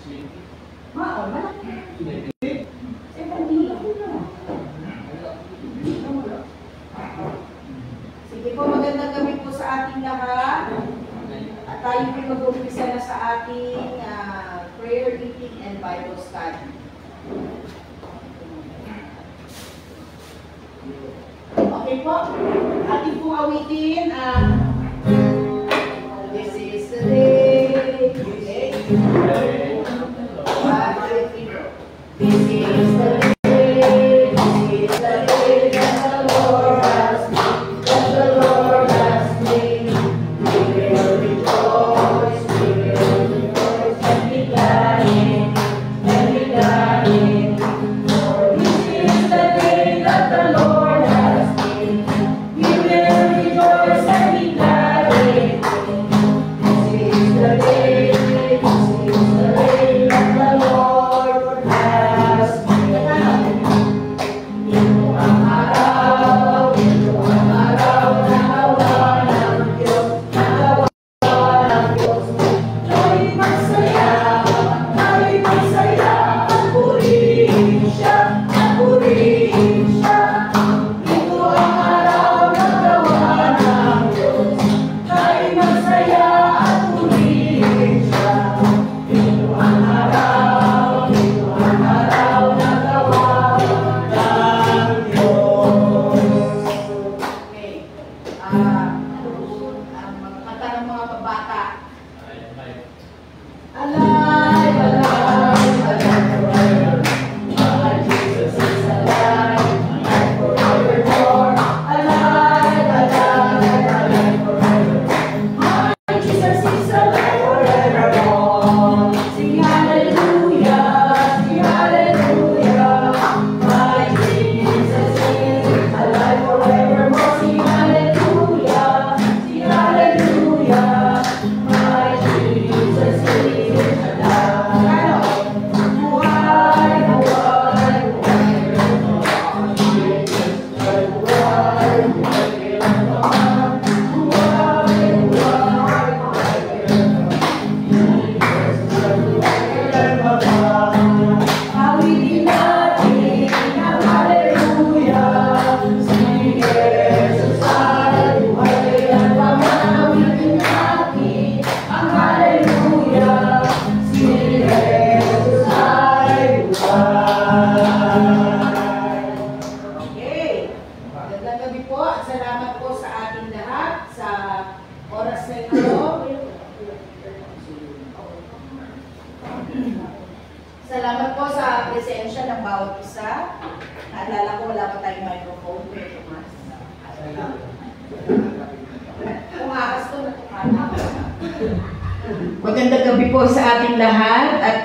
Sige po, magandang gabi po sa ating lahat. At tayo po mag-umpisa na sa ating prayer meeting and Bible study. Okay po, ating pong awitin this is the day. Okay. This is the day. Salamat po sa presensya ng bawat isa. Naalala ko wala pa tayong microphone. Umakas ko na. Magandang gabi po sa ating lahat at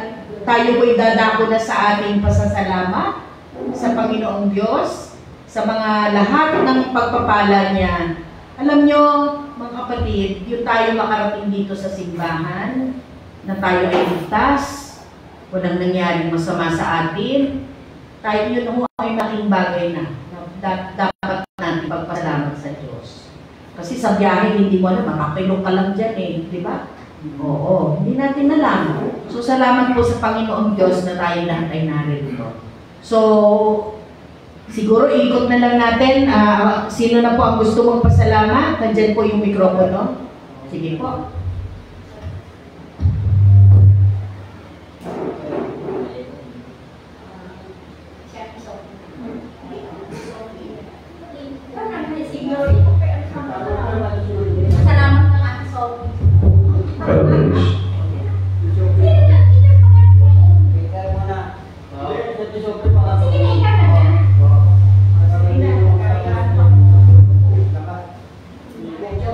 tayo po'y dadako na sa ating pasasalamat sa Panginoong Diyos sa mga lahat ng pagpapala niya. Alam nyo, mga kapatid, yung tayo makarating dito sa simbahan, na tayo ay ligtas, walang nangyaring masama sa atin, tayo yun ho ay malaking bagay na dapat natin pagpasalamat sa Diyos. Kasi sa biyahe, hindi mo alam, makapilong ka lang dyan eh, di ba? Oo, hindi natin alam. So, salamat po sa Panginoong Diyos na tayo lahat ay narito. So, siguro ikot na lang natin, sino na po ang gusto mong pasalamat? Nandyan po yung mikropono. Sige po.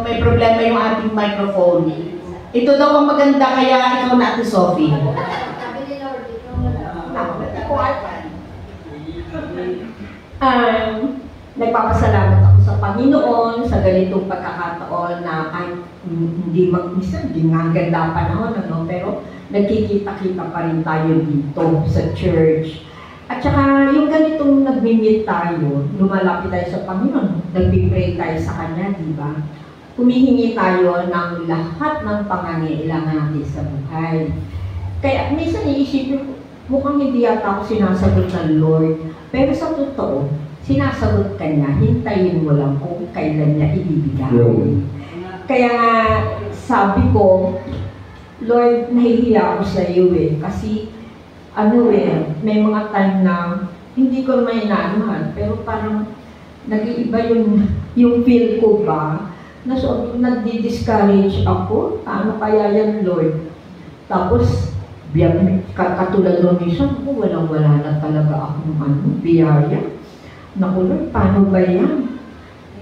May problema yung ating microphone. Ito daw ang maganda, kaya ikaw na, Ate Sophie. Nagpapasalamat ako sa Panginoon sa ganitong pagkakataon na kahit hindi nga ganda panahon, pero nagkikita-kita pa rin tayo dito sa church. At saka yung ganitong nag-meet tayo, lumalapit tayo sa Panginoon, nag-pray tayo sa Kanya, di ba? Humihingi tayo ng lahat ng pangangailangan natin sa buhay. Kaya minsan iisipin ko, mukhang hindi yata ako sinasagot ng Lord. Pero sa totoo, sinasagot ka niya, hintayin mo lang kung kailan niya ibibigay. Kaya nga, sabi ko, Lord, nahihiya ako sa iyo kasi may mga time na hindi ko naman inaanuhan, pero parang nag-iiba yung feel ko ba, na nagdi-discourage ako, ano kaya yan, Lord? Tapos, katulad ng minsan ko, walang-wala na talaga akong biyaya. Naku, Lord, paano ba yan?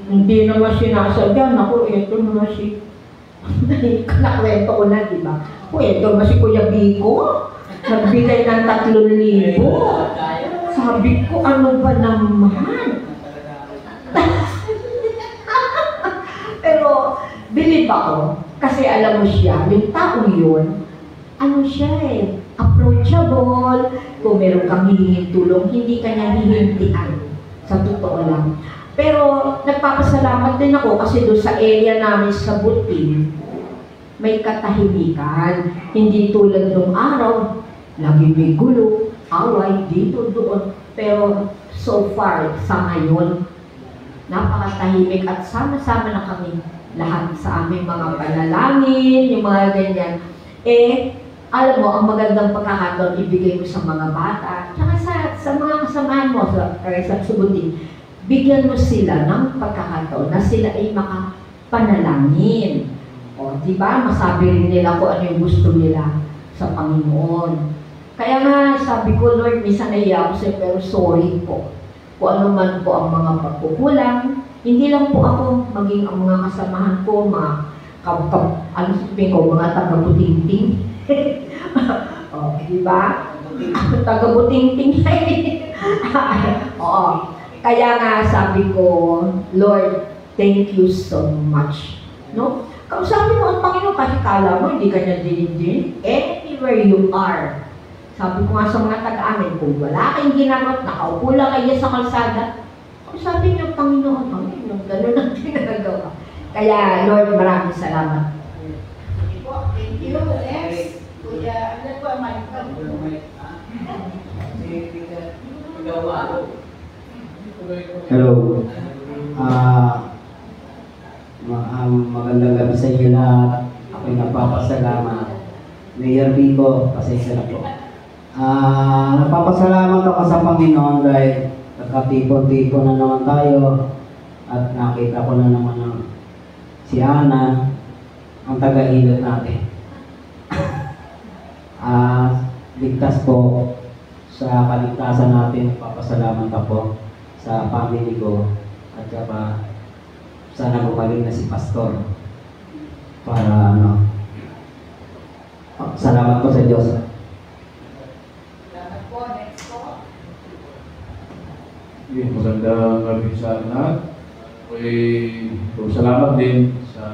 Hindi naman sinasadya, naku, ito naman nakwento ko na, di ba? Ito naman si Kuya Biko, nagbigay ng 3,000. Sabi ko, ano ba naman? Pero, believe ako, kasi alam mo siya, yung taong yun, approachable, kung meron kang hihingin tulong, hindi ka niya hihintian. Sa totoo lang. Pero, nagpapasalamat din ako kasi doon sa area namin sa Butin, may katahimikan. Hindi tulad nung araw, lagi may gulo, away, dito, doon. Pero so far, sa ngayon, napakatahimik at sama-sama na kami lahat sa aming mga panalangin, yung mga ganyan. Alam mo, ang magandang pagkakataon ibigay mo sa mga bata, tsaka sa mga kasamahan mo sa Subutin, bigyan mo sila ng pagkakataon na sila ay makapanalangin. O, di ba? Masabi rin nila kung ano yung gusto nila sa Panginoon. Kaya nga, sabi ko, Lord, minsan naiya ako sa'yo, pero sorry po. Kung ano man po ang mga pagkukulang, hindi lang po ako, maging ang mga kasamahan ko, mga mga taga-butingting. O, di ba? Taga-butingting. Oo. Kaya nga, sabi ko, Lord, thank you so much. No? Kausapin mo ang Panginoon kasi kala mo, hindi ka niya din. Anywhere you are. Sabi ko nga sa mga taga-amin, kung wala kayong ginagawa, nakaupo lang kayo sa kalsada, kausapin niyo ang Panginoon. Yung gano'n ang ginagawa. Kaya, Lord, maraming salamat. Thank you. Next, Kuya, ano po ang mic? Hello. Magandang gabi sa inyo lahat. Ako'y nagpapasalamat. Mayor Biko, pasensya na po. Nagpapasalamat ako sa Panginoon dahil nagkatipon-tipon na naman tayo at nakita ko na naman ng si Ana, ang taga-hilot natin. Ligtas po sa kaligtasan natin. Nagpapasalamat ako sa family ko at saka sana gumaling na si Pastor para salamat po sa Diyos. Salamat po. Next po. Magandang gabi sa lahat. Salamat din sa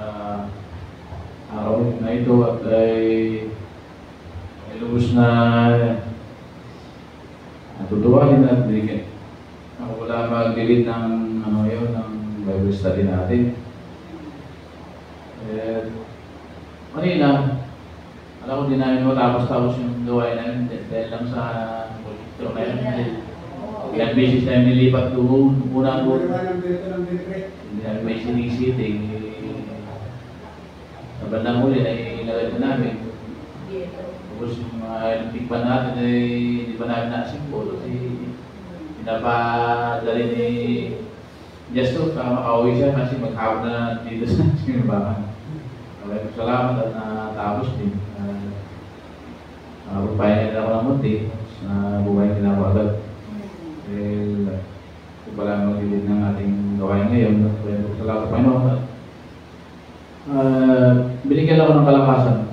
araw na ito at ay lubos na natutuwa din at wala mag-delete ng ng Bible study natin. Kanina, alam ko din namin matapos-tapos yung gawain namin dahil lang sa proyekto na yun. Ilang beses na nilipat doon, una doon. Hindi namin may sinisitting. Sa bandang huli na ilagay na namin. Tapos yung mga tigpan natin ay hindi pa namin nasimpo. Kasi pinapadali ni Justo, makauwi siya kasi maghapon na dito sa simbahan. Salamat at natapos din. Pagpahinga din ako ng munti. Buhay din ako agad. Dahil ito pala mag-ilid ng ating gawain ngayon. Salamat sa Panginoon. Binigyan ako ng kalakasan.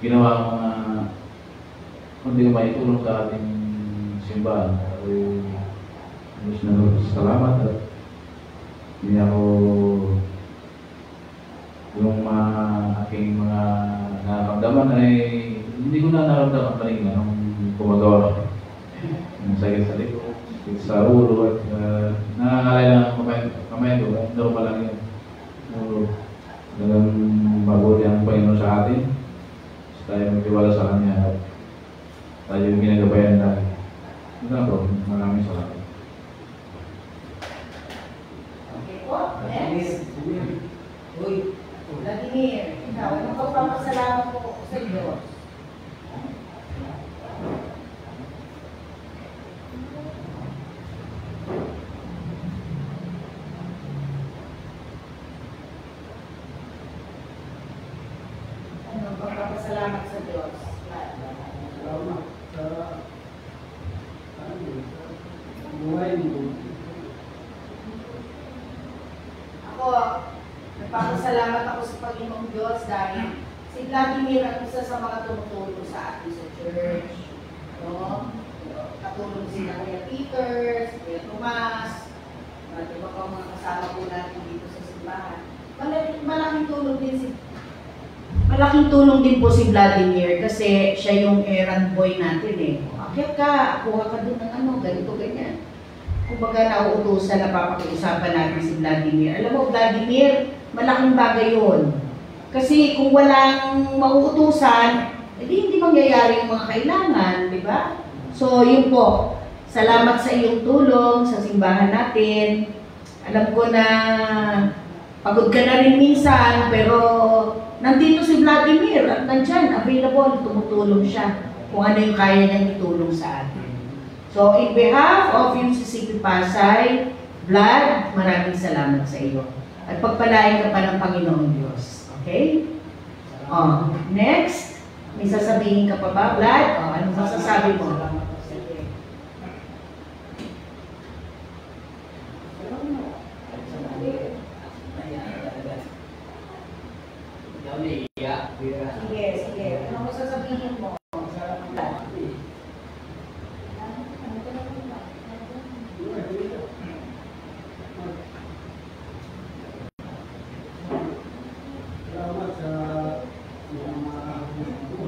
Ginawa ko kundi maitulong sa ating simbahan. Salamat at hindi ako yung aking mga nararamdaman ay hindi ko na nararamdaman kanina nung gumagawa ng sakit sa likod, sa ulo at nangangalay lang kamay ko, normal lang yun. Talagang mabuti ang Panginoon sa atin. tayo magtiwala sa Kanya at tayo yung ginagabayan lagi. Yun lang po. Maraming salamat. Okay po, next. Vladimir, ikaw, anong pagpapasalamat mo sa Diyos? Anong pagpapasalamat sa Diyos? Salamat sa buhay mo. Ako, nagpapasalamat ako sa Panginoong Diyos dahil si Vladimir ang isa sa mga tumutulong sa atin sa church. No? Katulong sila Kuya Peter, si Kuya Tomas, at iba pa mga kasama po natin dito sa simbahan. Malaking tulong din po si Vladimir kasi siya yung errand boy natin eh. Akyat ka, kuha ka dun ng ano, ganito, ganyan. Kumbaga nauutusan na papakiusapan natin si Vladimir. Alam mo, Vladimir, malaking bagay yun. Kasi kung walang mauutusan, hindi mangyayari yung mga kailangan, di ba? So, yun po. Salamat sa iyong tulong sa simbahan natin. Alam ko na pagod ka na rin minsan, pero nandito si Vladimir at nandyan, available, tumutulong siya kung ano yung kaya niyang itulong sa atin. So, in behalf of UCCP Pasay, Vlad, maraming salamat sa iyo. At pagpalain ka pa ng Panginoong Diyos. Okay? Oh, next, may sasabihin ka pa ba, Vlad? Oh, anong masasabi mo? Sige, sige. Anong masasabihin mo?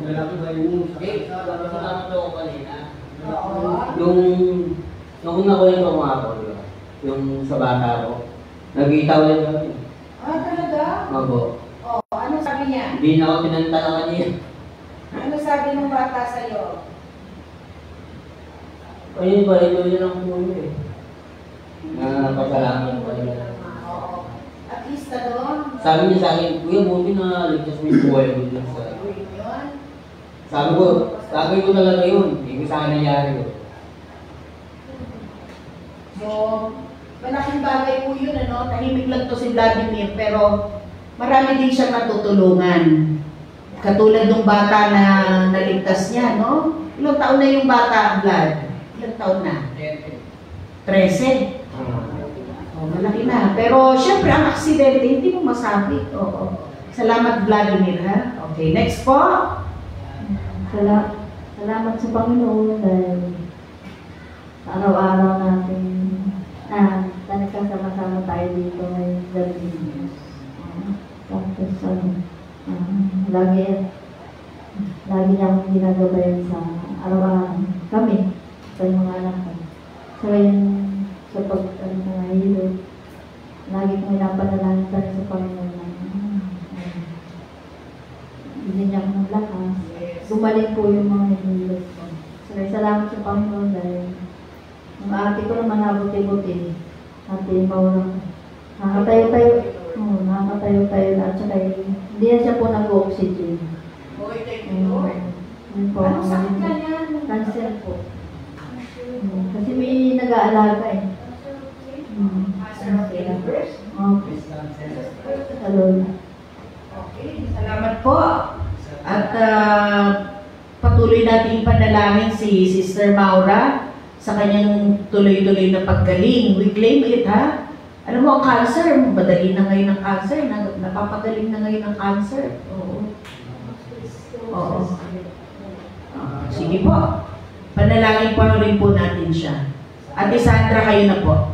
Salamat sa lalaki mo sa Salamat ako kanina. Oo. Nung nakulit ako nga ako, di ba? Yung sa bata ko, nag-itaw lang kami. Ah, talaga? Opo. Oh, ano sabi niya? Hindi na ako pinantalakan niya. Ano sabi ng bata sa'yo? Ayun ba, ito yun ang puno eh. Pasalamat ko yun. Oo. At least ano? Sabi niya sa akin, Kuya, buti na ligtas mo yung buhay ko dun sa... Yun. Sabi ko, gagawin ko talaga yun. Hindi ko sa akin nangyari ko. So, malaking bagay po yun, ano? Tahimik lang to si Vladimir, pero marami din siyang natutulungan. Katulad ng bata na naligtas niya, no? Ilang taon na yung bata, Vlad? Ilang taon na? 13. Oh, malaki na. Pero, syempre, ang aksidente, hindi mo masabi. Oo. Salamat, Vladimir, ha? Okay, next po. Salamat sa Panginoon dahil araw-araw natin nagkasama-sama tayo dito ngayon sa Diyos. Tapos lagi niyang ginagabayan sa araw-araw kami sa mga anak ko. So yun, sa pag-nahihilo, lagi kong inapanalangin tayo sa Panginoon na hindi niya akong lakas. Gumaling po yung mga hinilot ko. So, salamat sa Panginoon dahil yung ate ko naman nabuti-buti. Ate Maura. Nakakatayo-tayo na at saka hindi na siya po nag-oxygen. Okay, thank you, Lord. Yun po. Anong sakit ka niyan? Cancer po. Kasi may nag-aalaga eh. Cancer of the universe? Okay. Hello. Okay, salamat po. At patuloy natin ipanalangin si Sister Maura sa kanyang tuloy-tuloy na paggaling. We claim it, ha? Alam mo, ang cancer, madali na ngayon ang cancer. Napapagaling na ngayon ang cancer. Oo. Oo. Sige po. Panalangin pa rin po natin siya. Ate Sandra, kayo na po.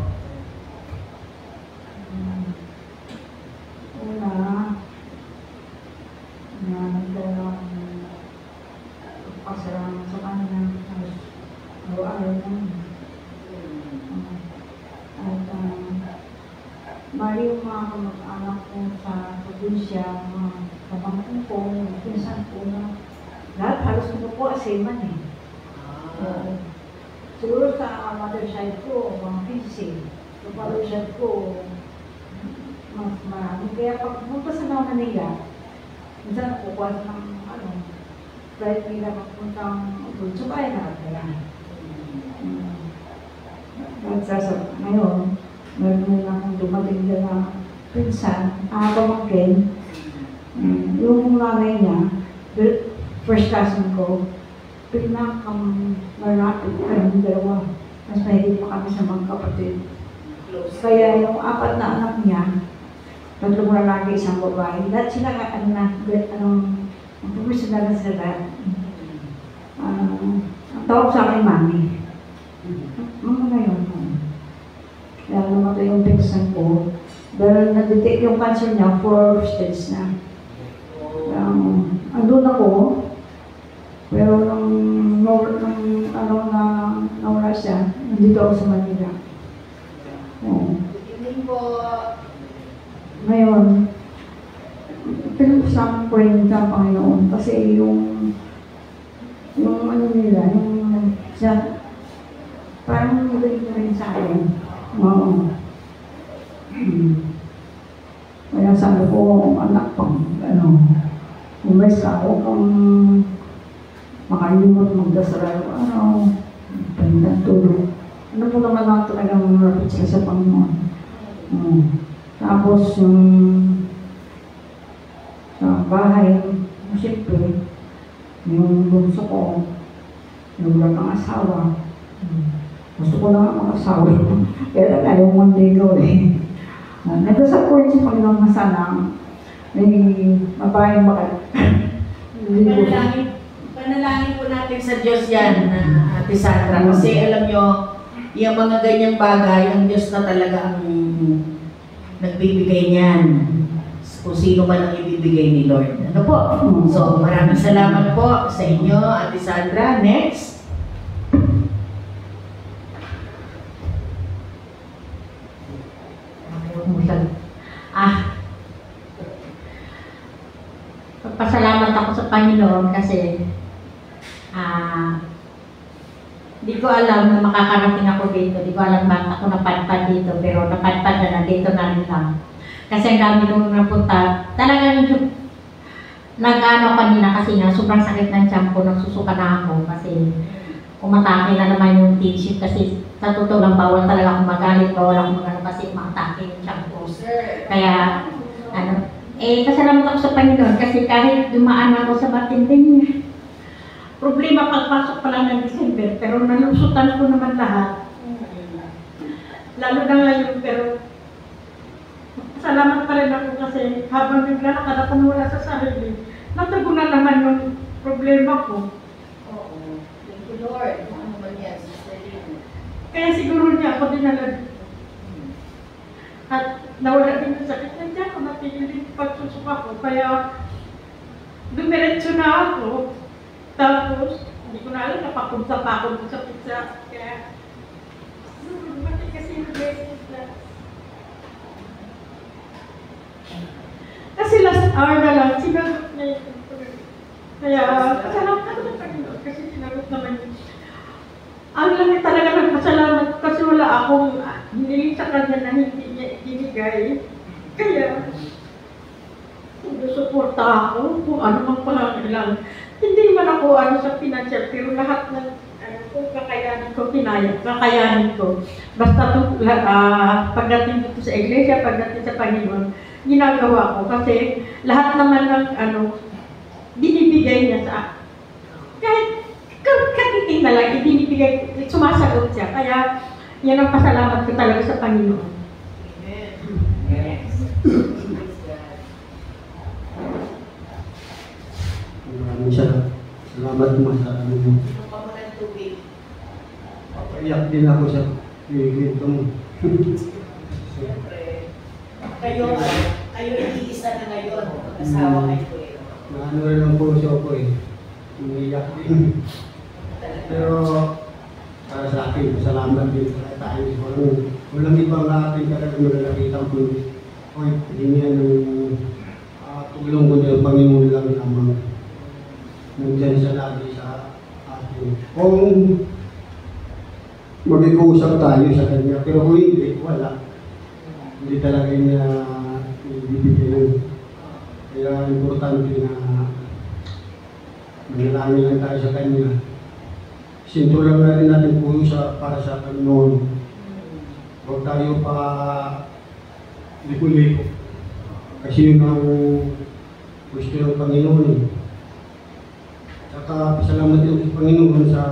Pasalamat sa kanya araw-araw namin. At bali yung mga kamag-anak ko sa probinsya, mga kapatid ko, pinsan ko na Lahat halos ko po aseman eh. Oo. Siguro sa mother side ko, mga 15. Sa father side ko, mas marami. Kaya pag pumunta sa nauna nila, minsan nakukuha ng flight nila magpuntang doon sa bayan na kaya. Ngayon, meron lang dumating din na pinsan, pamangkin. Yung nanay niya, first cousin ko, pinakamalapit kami dalawa. Mas mahigit pa kami sa mga kapatid. Kaya yung 4 na anak niya, 3 lalaki, 1 babae, lahat sila ang professional na sila. Ang tawag sa akin, mami. Mga ngayon, kaya namatay yung pinsan ko, dahil na-detect yung cancer niya, 4 stage na. Andun ako, pero nawala siya, nandito ako sa Manila. Hindi po. Ngayon, pinagsasabi ko rin sa Panginoon kasi yung ano nila, yung siya, parang nilagay na rin sa akin. Oo. Kaya sabi ko, anak pang, umayos ka, huwag kang makalimot magdasal tulog. Ano po naman ako talagang marapit sila sa Panginoon. Tapos yung sa bahay, siyempre, yung bunso ko, yung wala kang asawa. Gusto ko lang mag-asawa. Kaya ayaw mong ligaw eh. Nagdasal ko rin sa Panginoon na sana may mabayang baka. Panalangin po natin sa Diyos yan, Ate Sandra. Kasi alam nyo, yung mga ganyang bagay, ang Diyos na talaga ang nagbibigay niyan. Kung sino man ang ibibigay ni Lord. Ano po? So, maraming salamat po sa inyo, Ate Sandra. Next. Magpasalamat ako sa Panginoon kasi di ko alam na makakarating ako dito. Di ko alam bakit ako napadpad dito, pero napadpad na dito na rin lang. Kasi ang dami nung napunta, talagang nag-ano kanina kasi nga sobrang sakit ng tiyan ko, nagsusuka na ako kasi umatake na naman yung t-shirt kasi sa totoo lang bawal talaga akong magalit, bawal akong magano kasi umatake yung tiyan ko. Kaya, pasalamat ako sa Panginoon kasi kahit dumaan ako sa matinding problema pagpasok pa lang ng December, pero nalusutan ko naman lahat. Lalo na ngayon, pero salamat pa rin ako kasi habang naglalakad ako wala sa sarili, natago na naman yung problema ko. Oo. Thank you, Lord. Ano man yan? Kaya siguro niya ako dinala. At nawala din yung sakit na dyan, kung natigil din pagsusuka ko. Kaya dumiretso na ako. Tapos, hindi ko na alam, napapunta pa ako sa pizza. Kaya, dumating kasi yung blessings na. Kasi last hour na lang, sinagot na yun. Kaya, pasalamat ako ng Panginoon kasi sinagot naman yun. Ang lami talaga nagpasalamat kasi wala akong hiniling sa kanya na hindi niya ibigay. Kaya, susuporta ako kung ano mang pangangailangan. Hindi man ako sa financial, pero lahat ng kung kakayanin ko, kakayanin ko. Basta pagdating dito sa iglesia, pagdating sa Panginoon, ginagawa ko. Kasi lahat naman ng binibigay niya sa akin. Kahit katiting na lang, ibinibigay, sumasagot siya. Kaya yan ang pasalamat ko talaga sa Panginoon. Amen. Maraming salamat mo sa ano mo. Ito pa mo ng tubig. Papaiyak din ako sa kwento mo. Siyempre, kayo iisa na ngayon. Mag-asawa kayo eh. Naano rin ang puso ko eh. Umiyak din. Pero para sa akin, salamat din sa tayo. Walang ibang ating talagang nakakita ko. Oy, hindi yan ang tulong ko ng Panginoon lang naman. nandyan siya lagi sa atin. Kung mag-iusap tayo sa kanya, pero kung hindi, wala. Hindi talaga niya ibibigay yun. Kaya importante na manalangin lang tayo sa kanya. Sinto lang na rin natin po para sa Panginoon. Huwag tayo pa liko-liko. Kasi yun ang gusto ng Panginoon eh. Saka pasalamat din sa Panginoon sa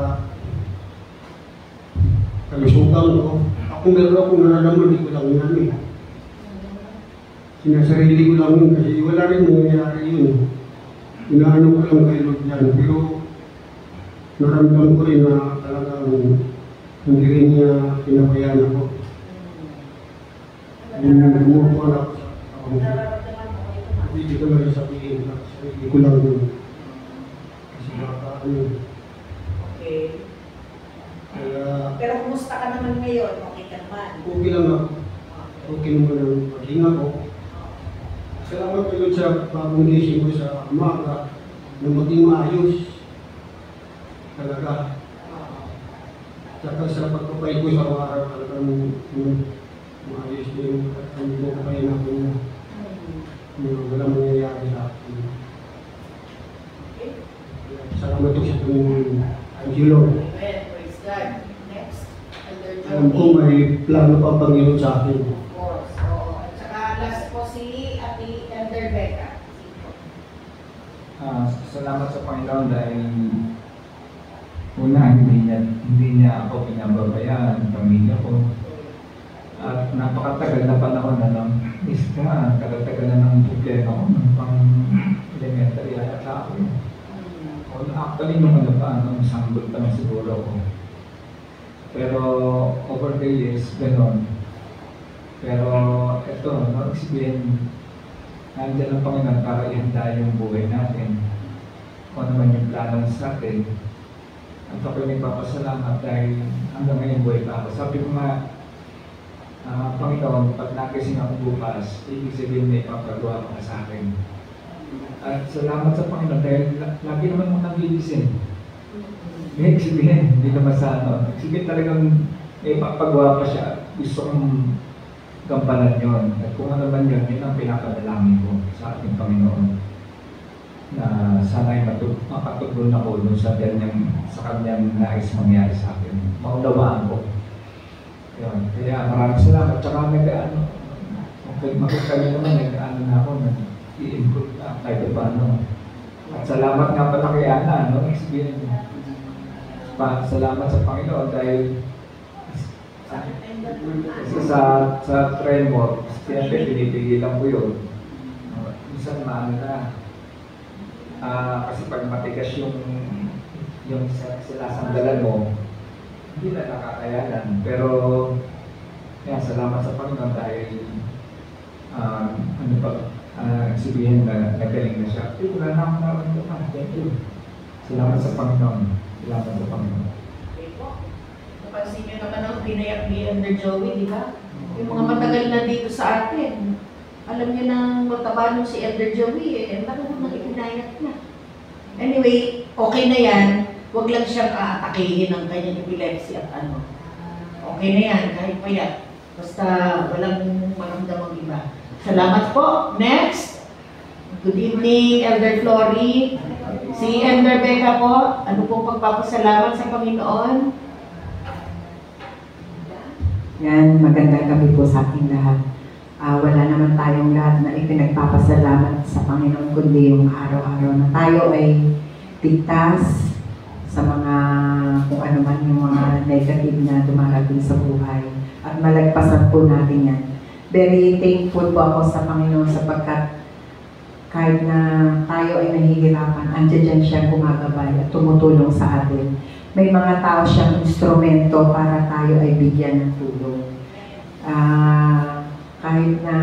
kalusugan ko. Ako meron akong nararamdaman, di ko lang yan eh. Sinasarili ko lang yun kasi wala rin nangyayari yun. Inaano ko lang kay Lord yan. Pero naramdaman ko rin na talagang hindi rin niya pinabayaan ako. Gumukuha ako sa ako. Hindi ko lang sabihin na sarili ko lang yun. Kasi baka ano. Okay. Kaya Pero kumusta ka naman ngayon? Okay ka naman? okay lang ako. Okay naman ang paghinga ko. Salamat kayo sa bagong gising ko sa umaga na maging maayos. Talaga. Saka sa pagpapay ko sa araw talagang maayos din ang pagpapay natin na walang mangyayari sa akin. Salamat ko sa Panginoon. Angelo. Amen. Praise God. Next. Elder Alam ko Joey. may plano pa ang Panginoon sa akin. Of course. Oo. At saka last po si Ate Elder Becca. Salamat sa Panginoon dahil una, hindi niya ako pinababayaan, pamilya ko. At napakatagal na panahon na lang. Tagal-tagal na ng problema ko ng pang-elementary at ako. Actually, nung sanggol pa na siguro ako. Pero over the years, gano'n. Pero ito, sabihin, nandiyan ang Panginoon para ihanda yung buhay natin. Kung ano man yung plano sa atin. At ako'y nagpapasalamat dahil hanggang ngayon buhay pa ako. Sabi ko nga, Panginoon, pag nagising ako bukas, ibig sabihin may papagawa ka sa akin. At salamat sa Panginoon dahil lagi naman mo nagigising. Ibig sabihin, hindi naman sa ano. Ibig sabihin talagang may papagawa pa siya. Gusto kong gampanan yun. At kung ano man yun, yun ang pinakadalangin ko sa ating Panginoon. Na sana'y makatugon ako dun sa kanyang nais mangyari sa akin. Maunawaan ko. Yun. Kaya maraming salamat. Tsaka makikali naman, nag-ano na ako, nag-i-improve na kahit paano. At salamat nga pala kay Ana, no? Salamat sa Panginoon dahil sa tremor, siyempre pinipigilan ko yun. Minsan maano na. Kasi pag matigas yung sinasandalan mo, hindi na nakakayanan. Pero salamat sa Panginoon dahil sabihin na nagaling na siya. Wala na akong naramdaman. Thank you. Salamat sa Panginoon. Salamat sa Panginoon. Okay po. Napansin niyo naman ang binayak ni Elder Joey, di ba? Yung mga matagal na dito sa atin. Alam niyo nang mataba nung si Elder Joey eh. Ang tagal nang ipinayat niya. Anyway, okay na yan. Huwag lang siyang aatakihin ng kanyang epilepsy at ano. Okay na yan, kahit payat. Basta walang maramdamang iba. Salamat po. Next. Good evening, Elder Flory. Si Elder Becca po. Ano pong pagpapasalamat sa Panginoon? Yan, magandang gabi po sa ating lahat. Wala naman tayong lahat na ipinagpapasalamat sa Panginoon kundi yung araw-araw na tayo ay tigtas sa mga kung ano man yung mga negative na dumarating sa buhay at malagpasan po natin yan. Very thankful po ako sa Panginoon sapagkat kahit na tayo ay nahihirapan, andiyan siya gumagabay at tumutulong sa atin. May mga tao siyang instrumento para tayo ay bigyan ng tulong. Kahit na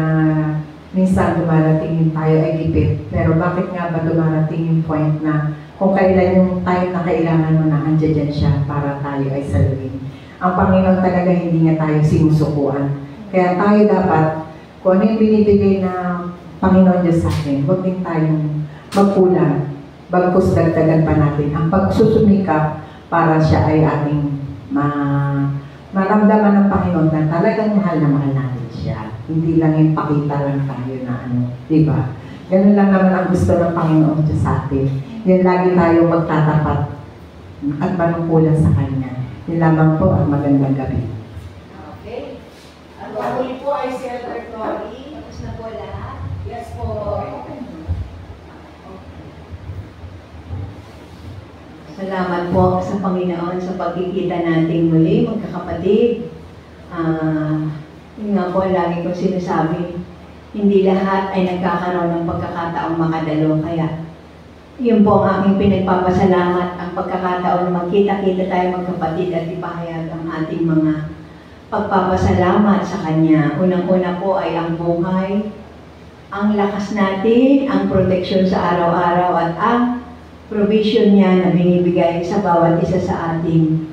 minsan dumarating yung tayo ay gipit, pero bakit nga ba dumarating yung point na kung kailan yung time na kailangan mo na andyan siya para tayo ay saluhin. Ang Panginoon talaga hindi nga tayo sinusukuan. Kaya tayo dapat, kung ano yung binibigay na Panginoon Diyos sa atin, huwag din tayong magkulang. bagkus dagdagan pa natin ang pagsusumikap para siya ay ating maramdaman ng Panginoon na talagang mahal na mahal natin siya. Hindi lang yung pakita lang tayo na di ba? Ganun lang naman ang gusto ng Panginoon Diyos sa atin. Yun lagi tayo magtatapat at manungkulan sa Kanya. Yun lamang po ang magandang gabi. Okay. Ang pahuli po ay si Elder Tori. Tapos na po lahat. Yes po. Salamat po sa Panginoon sa pagkikita natin muli, magkakapatid. Yun nga po, lagi ko sinasabi, hindi lahat ay nagkakaroon ng pagkakataong makadalo. Kaya, yun po ang aking pinagpapasalamat, ang pagkakataon na magkita-kita tayo magkapatid at ipahayag ang ating mga pagpapasalamat sa Kanya. Unang-una po ay ang buhay, ang lakas natin, ang proteksyon sa araw-araw at ang provision niya na binibigay sa bawat isa sa atin.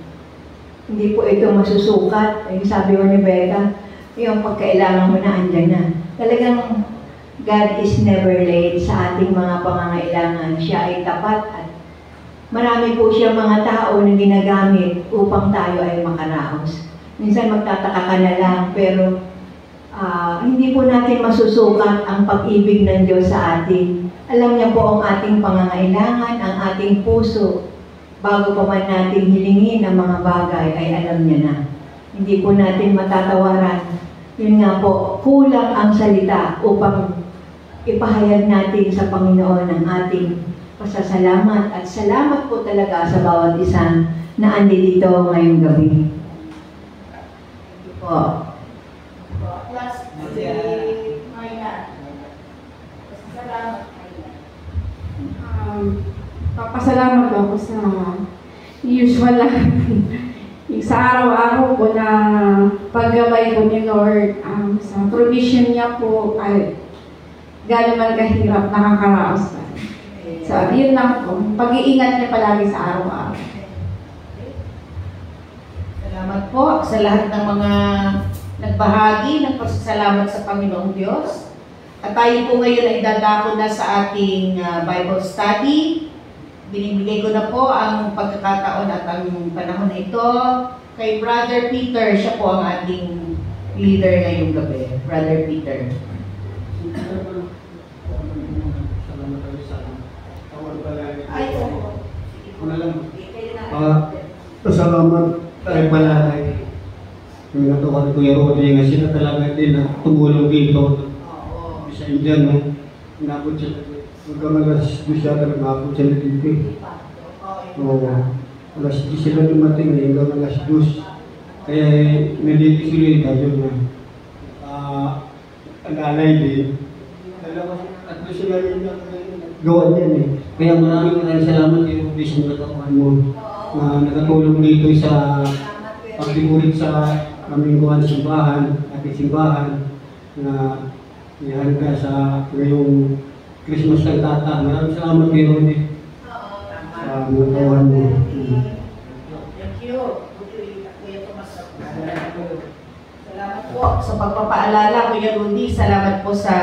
Hindi po ito masusukat. Yung sabi ko ni Becca, yung pagkailangan mo na andyan na. Talagang God is never late sa ating mga pangangailangan. Siya ay tapat at marami po siya mga tao na ginagamit upang tayo ay makaraos. Minsan magtataka ka na lang, pero hindi po natin masusukat ang pag-ibig ng Diyos sa atin. Alam niya po ang ating pangangailangan, ang ating puso. Bago pa man natin hilingin ang mga bagay, ay alam niya na. Hindi po natin matatawaran. Yun nga po, kulang ang salita upang ipahayag natin sa Panginoon ang ating pasasalamat. At salamat po talaga sa bawat isa na andi dito ngayong gabi. Thank you po. Last, si Mayna. Salamat, Mayna. Papasalamat ako sa usual lang sa araw-araw po na paggabay po ni Lord sa provision niya po ay gano'n man kahirap nakakaraos. So, yun lang po. Pag-iingat niya palagi sa araw-araw. Salamat po sa lahat ng mga nagbahagi ng pasasalamat sa Panginoong Diyos. At tayo po ngayon ay dadako na sa ating Bible study. Binibigay ko na po ang pagkakataon at ang panahon na ito kay Brother Peter. Siya po ang ating leader ngayong gabi. Brother Peter. Ay, oo. Salamat tayo malalay. Yung natuwa ni Kuya Rodi nga sila talaga din na tumulong dito. Bisa Indian, no? Inabot sila. Hanggang alas 2 siya talaga nabot sila dito. Oo. Alas 10 sila dumating hanggang alas 2. Kaya nandito sila tayo na ang-alay din. At sila yung gawa niyan eh. Kaya maraming salamat kay Rodi sa nagkakawan mo na nakatulong dito sa pagdibulit sa aming kuhan simbahan, ating simbahan na ihanda sa ngayong Christmas ng Tata. Maraming salamat kay Rodi sa mga kawan mo. Thank you. Kuya Tomas. Salamat po sa pagpapaalala, Kuya Rudy. Salamat po sa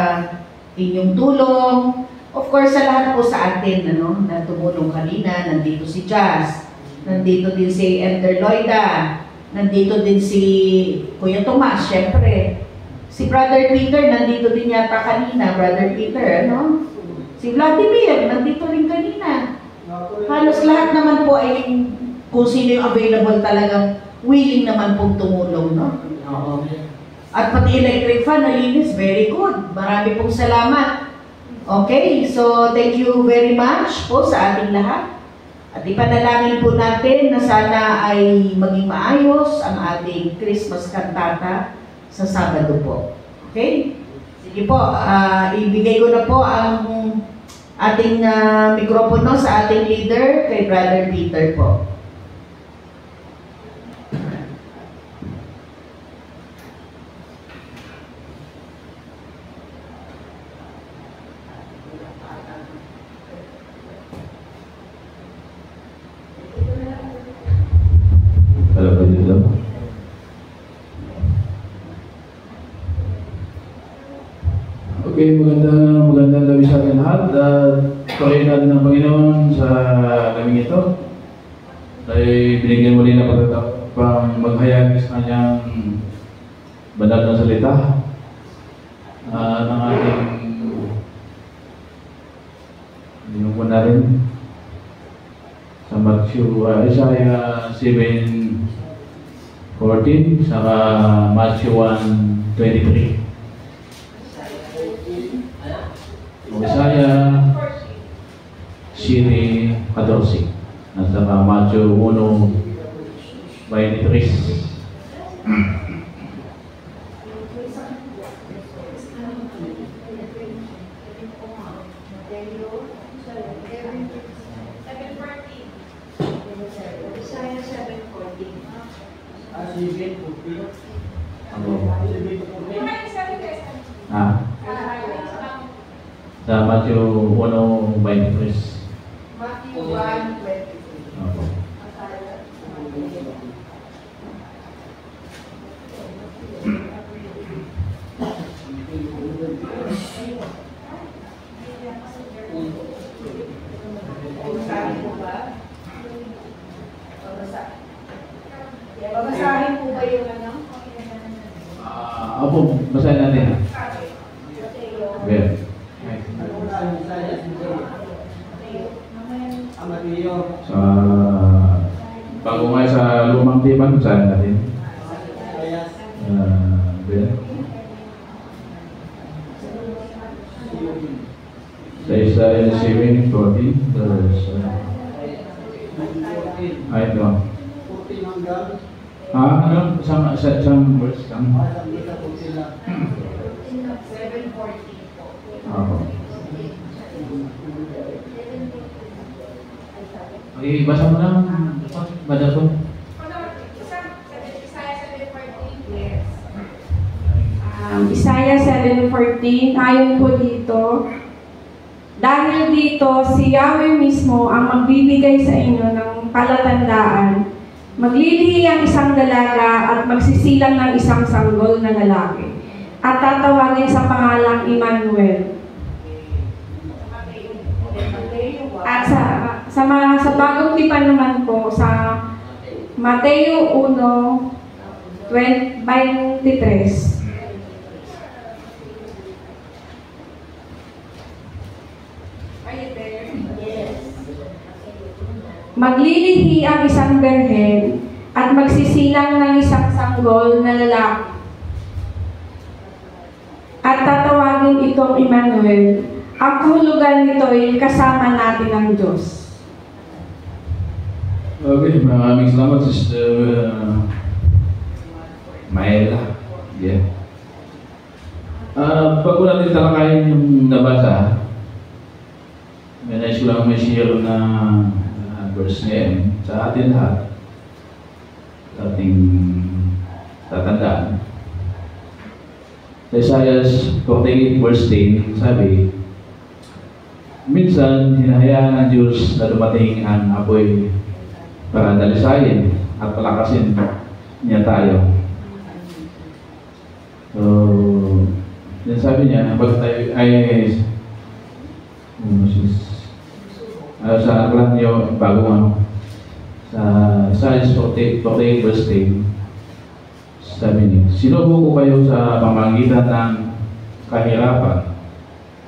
inyong tulong. Of course, sa lahat po sa atin na tumulong kanina. Nandito si Jazz. Nandito din si Elder Loida. Nandito din si Kuya Tomas, syempre. Si Brother Peter, nandito din yata kanina. Brother Peter, Si Vladimir, nandito rin kanina. Halos lahat naman po ay kung sino yung available talagang willing naman pong tumulong, no? Oo. At pati electric fan, nalinis, very good. Marami pong salamat. Okay, so thank you very much po sa ating lahat. At ipanalangin po natin na sana ay maging maayos ang ating Christmas cantata sa Sabado po. Okay? Sige po, ibigay ko na po ang ating mikropono sa ating leader, kay Brother Peter po. Okay, magandang gabi sa akin lahat. Purihin natin ng Panginoon Dahil binigyan mo rin na pang maghayag sa kanyang banal na salita ng ating yung mo na rin sa Isaiah 7:14 saka Matthew 1:23. Isaiah 7:14 at saka Matthew 1:23. Sa Matthew 1:23. Matthew 1:23. Babasahin po ba yung ano? Opo, basahin natin. Okay. Sa bago nga sa lumang tipan, basahin natin. Sa Isaiah 7:14 verse ay ito. Ano? Isang verse lang. 7:14 po. Okay, basa mo lang. Bada po. Isaiah 7:14, ayon po dito, dahil dito si Yahweh mismo ang magbibigay sa inyo ng palatandaan. Maglilihi ang isang dalaga at magsisilang ng isang sanggol na lalaki at tatawagin sa pangalang Emmanuel. At sa bagong tipan naman po, sa Mateo 1:23. Maglilihi ang isang berhen at magsisilang ng isang sanggol na lalaki at tatawagin itong Emmanuel. Ang kahulugan nito ay kasama natin ang Diyos. Okay, maraming salamat, Sister Maela. Yeah. Pag ko natin talakayin yung nabasa, may nais ko lang may share na verse ngayon sa atin lahat, sa ating tatandaan. Sa Isaiah 48 verse 10, sabi, minsan hinahayaan ng Diyos na dumating ang apoy para dalisayin at palakasin niya tayo. So, yan sabi niya, pag tayo ay sa aklat niyo, bago sa Isaiah 48 verse 10, sabi niya, sinubo ko kayo sa pamamagitan ng kahirapan,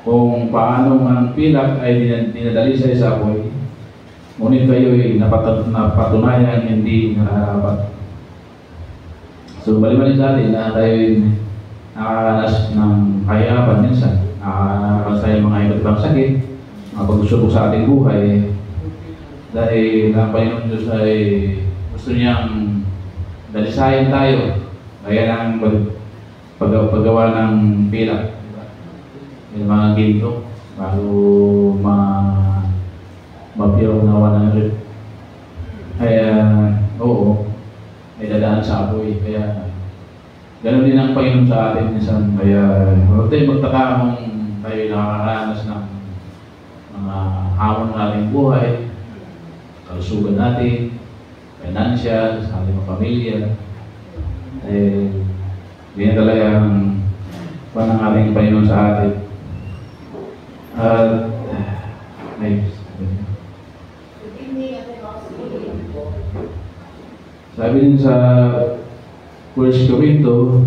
kung paano ang pilak ay dinadalisay sa apoy, ngunit kayo ay napatunayan hindi nararapat. So, balibalin sa atin na tayo nakakaranas ng kahirapan minsan, nakakaranas tayo mga iba't ibang sakit, mga pagsubok sa ating buhay, dahil ang Panginoon Diyos ay gusto niyang dalisayan tayo, kaya ng paggawa ng pilak, yung mga ginto, bago mapiraw na ng rip. Kaya, oo, ay dadaan sa apoy. Kaya, ganoon din ang Panginoon sa atin minsan. Kaya, huwag tayo magtaka kung tayo nakakaranas ng mga hamon ng ating buhay, kalusugan natin, financial, sa ating mga pamilya. Hindi na talagang ng ating Panginoon sa atin. Good evening, Ate Rosie. Sabi din sa 1 Corinto,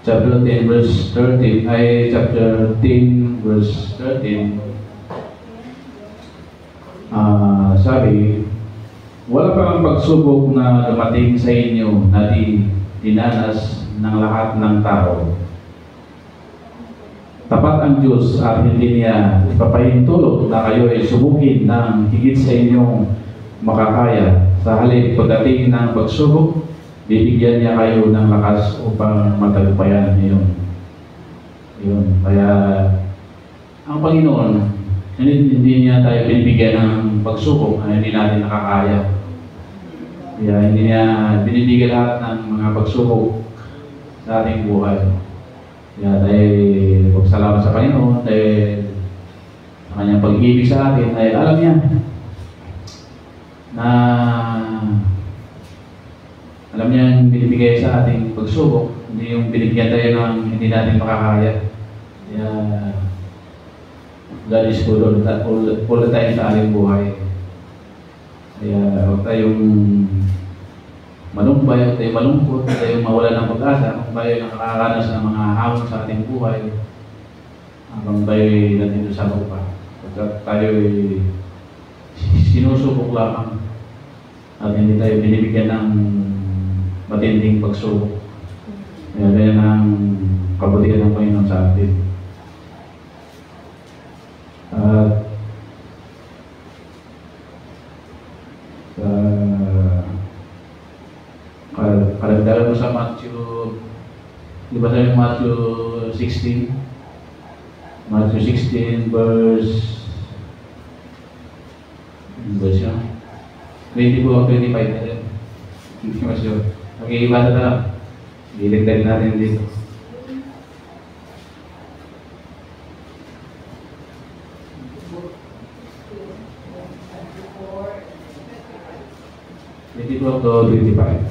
chapter 10 verse 13, ay chapter 10 verse 13, sabi, wala pa ang pagsubok na dumating sa inyo na di dinanas ng lahat ng tao. Tapat ang Diyos at hindi niya ipapahintulot na kayo ay subukin ng higit sa inyong makakaya. Sa halip pagdating ng pagsubok, bibigyan niya kayo ng lakas upang matagumpayan niyo. Yun. Kaya ang Panginoon, hindi niya tayo binibigyan ng pagsubok na hindi natin nakakaya. Kaya hindi niya binibigyan lahat ng mga pagsubok sa ating buhay. Kaya tayo magsalamat sa Panginoon dahil sa kanyang pag-ibig sa atin ay alam niya na alam niya yung binibigay sa ating pagsubok, hindi yung binigyan tayo ng hindi natin makakaya. Kaya God is good all the time sa ating buhay. Kaya huwag tayong malumbay, huwag tayong malungkot, huwag tayong mawala ng pag-asa kung tayo nakakaranas ng mga hamon sa ating buhay habang tayo nandito sa lupa. Pagkat tayo sinusubok lamang at hindi tayo binibigyan ng matinding pagsubok. Kaya ganyan ang kabutihan ng Panginoon sa atin. At kalagdagan mo sa Matthew, di ba tayo Matthew 16? Matthew 16 verse yun? 24 o 25 na rin. Hindi mas yun. Mag-iibasa na lang. Iligtag natin dito. to 25.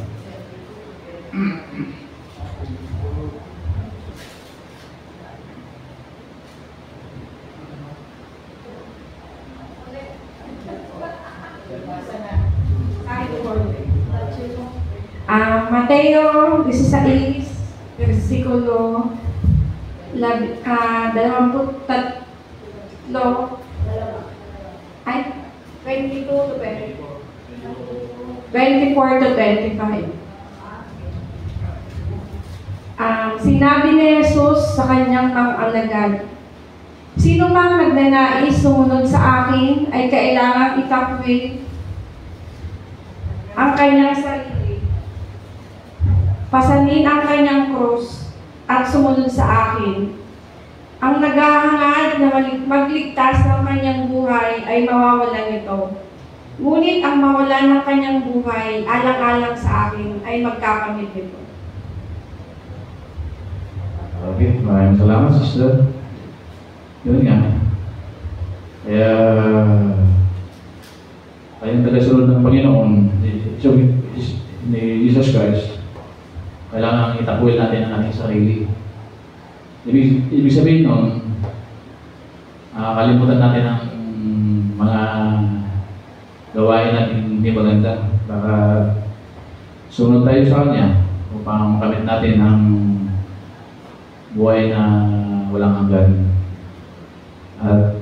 Mateo 16, versikulo 23, ay 22 to 24. 24 to 25. Sinabi ni Jesus sa kanyang mga alagad, sino mang nagnanais sumunod sa akin ay kailangang itakwil ang kanyang sarili, pasanin ang kanyang krus at sumunod sa akin. Ang naghahangad na magligtas ng kanyang buhay ay mawawalan nito. Ngunit ang mawalan ng kanyang buhay alang-alang sa akin ay magkakamit nito. Okay, maraming salamat, sister. Yun nga. Kaya, tayong tagasunod ng Panginoon, ni Jesus Christ, kailangan itakwil natin ang ating sarili. Ibig sabihin nun, kalimutan natin ang mga gawain natin hindi maganda para sunod tayo sa Kanya upang makamit natin ang buhay na walang hanggan. At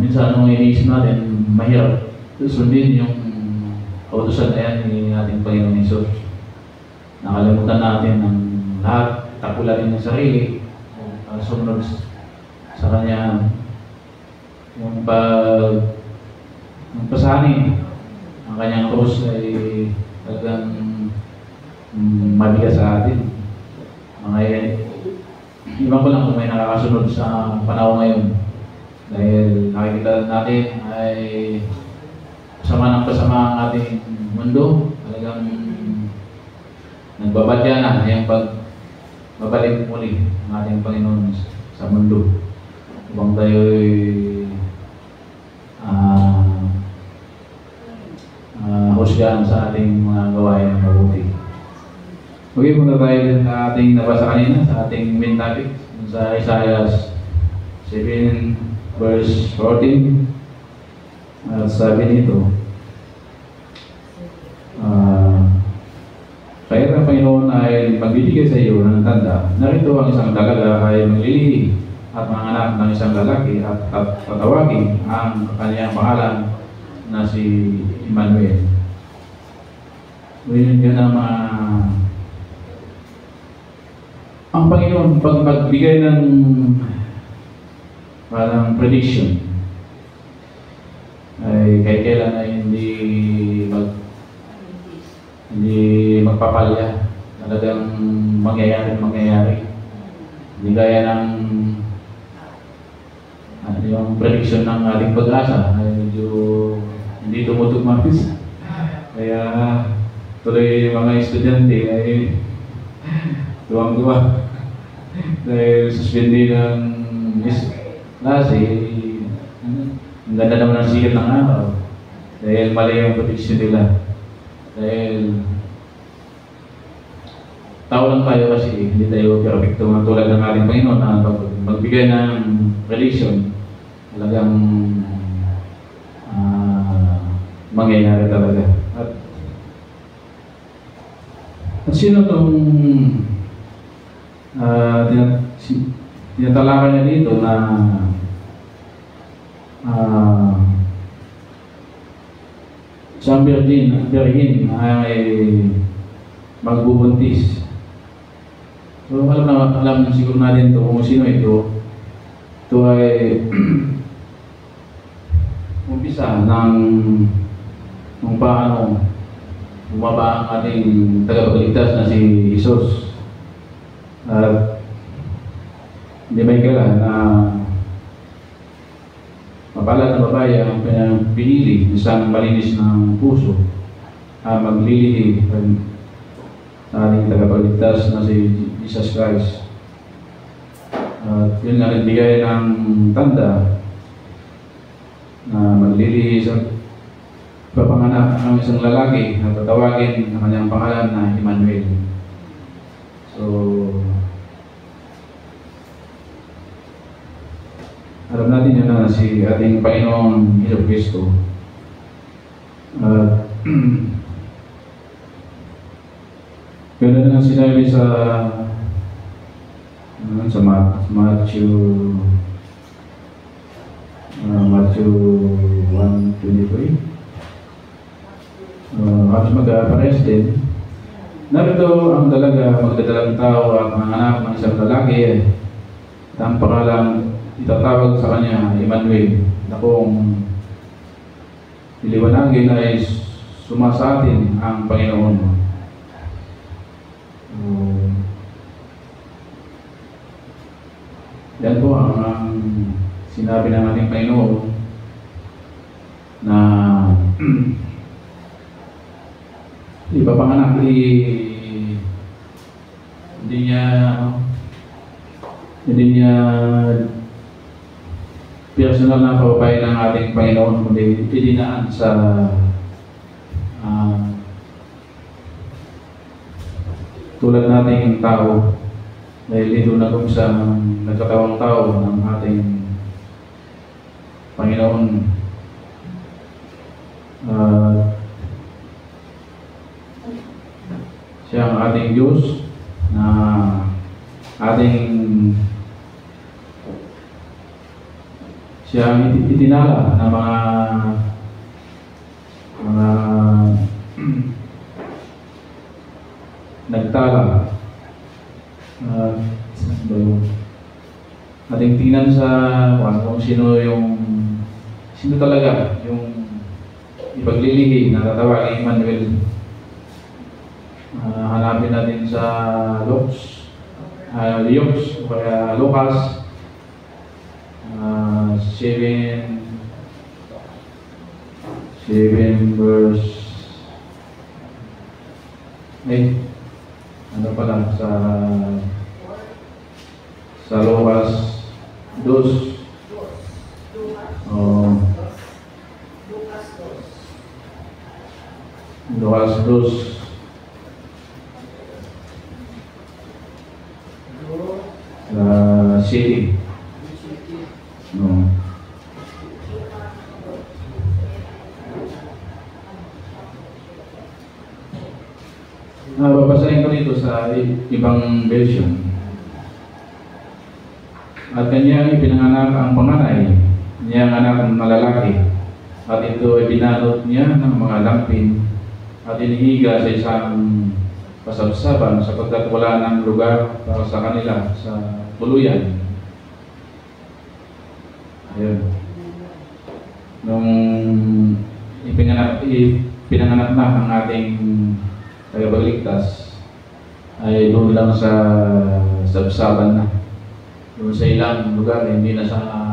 minsan nung iniisip natin, mahirap sundin yung kautusan na yan ni ating Panginoon Hesus. Nakalimutan natin ang lahat, takulan ng sarili, sumunod sa Kanya, yung pasanin ang Kanyang krus ay talagang mabigat sa atin. Mga iba ko lang kung may nakakasunod sa panahon ngayon dahil nakikita natin ay pasama ng pasama ang ating mundo. Talagang nagbabadya na yung pagbabalik muli ng ating Panginoon sa mundo upang tayo'y husgahan sa ating mga gawain ng mabuti. Okay, muna tayo sa ating nabasa kanina, sa ating main topic, sa Isaiah 7 verse 14. At sabi nito, kaya ang Panginoon ay magbibigay sa iyo ng tanda, narito ang isang dalaga ay maglilihi at manganak ng isang lalaki at tatawagin ang kanyang pangalan na si Emmanuel. Yun ang ang Panginoon pag magbigay ng parang prediction ay kahit kailan ay hindi magpapalya, talagang mangyayari. Hindi gaya ng yung prediction ng ating pag-asa ay medyo hindi tumutugma. Kaya tuloy yung mga estudyante ay tuwang-tuwa dahil suspindi ng klase. Ang ganda naman ng sikat ng araw dahil mali yung prediction nila. Dahil tao lang tayo kasi hindi tayo perfecto nga tulad ng ating Panginoon na magbigay ng prediction talagang mangyayari talaga. At sino itong tinatalakan niya dito na siyang virgin ay magbubuntis. So alam siguro natin ito kung sino ito. Ito ay umpisa ng kung paano bumaba ang ating tagapagligtas na si Jesus. At hindi may kailan na mapalad na babae ang pinili isang malinis ng puso maglilihi sa ating tagapagligtas na si Jesus Christ. At yun nga nagbigay ng tanda na maglilihi sa papanganak ang isang lalaki na tatawagin ang kanyang pangalan na Emmanuel. So, alam natin yun na si ating Panginoong Hesus Kristo. Ganda na sinabi sa Matthew 1:23. At mag-apares din. Narito ang dalaga magdadalang tao at manganak ng isang lalaki at ang pangalang itatawag sa kanya Emmanuel, na kung iliwanagin ay sumasatin ang Panginoon. Yan po ang sinabi ng ating Panginoon na ipapanganak hindi niya personal na kababayan ng ating Panginoon, kundi idinaan sa tulad nating tao, dahil ito na kung sa nagkatawang tao ng ating Panginoon. Siya ang ating Diyos na siya ang itinala ng mga nagtala. Ating tingnan sa kung sino talaga yung ipaglilihi na tatawagin Emmanuel. Hanapin natin sa Lucas o kaya Lucas 7 verse 8. Ano pala sa Lucas 2. Lucas 2 city. No. babasahin ko dito sa ibang version. At kanyang ipinanganak ang panganay, niyang anak na lalaki. At ito ay binalot niya ng mga lampin at inihiga sa isang pasabsaban sapagkat wala ng lugar para sa kanila sa tuluyan. Ayun. Nung ipinanganak na ang ating tagapagligtas, ay doon lang sa sabsaban na. Doon sa ilang lugar, hindi na sa mga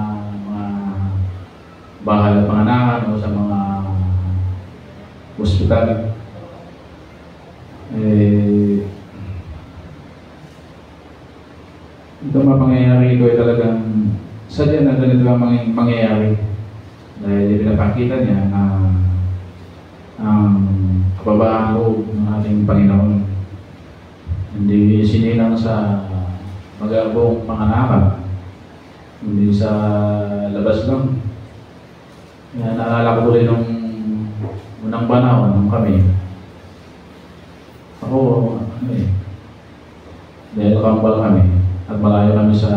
bahay at panganakan o sa mga hospital. Ito mga pangyayari ito ay talagang sadya na ganito ang mangyayari dahil pinapakita niya na ang kababaan loob ng ating Panginoon hindi sinilang sa magabong panganakan, hindi sa labas lang. Naalala ko tuloy nung unang panahon nung kami. Ako, dahil kambal kami at malayo kami sa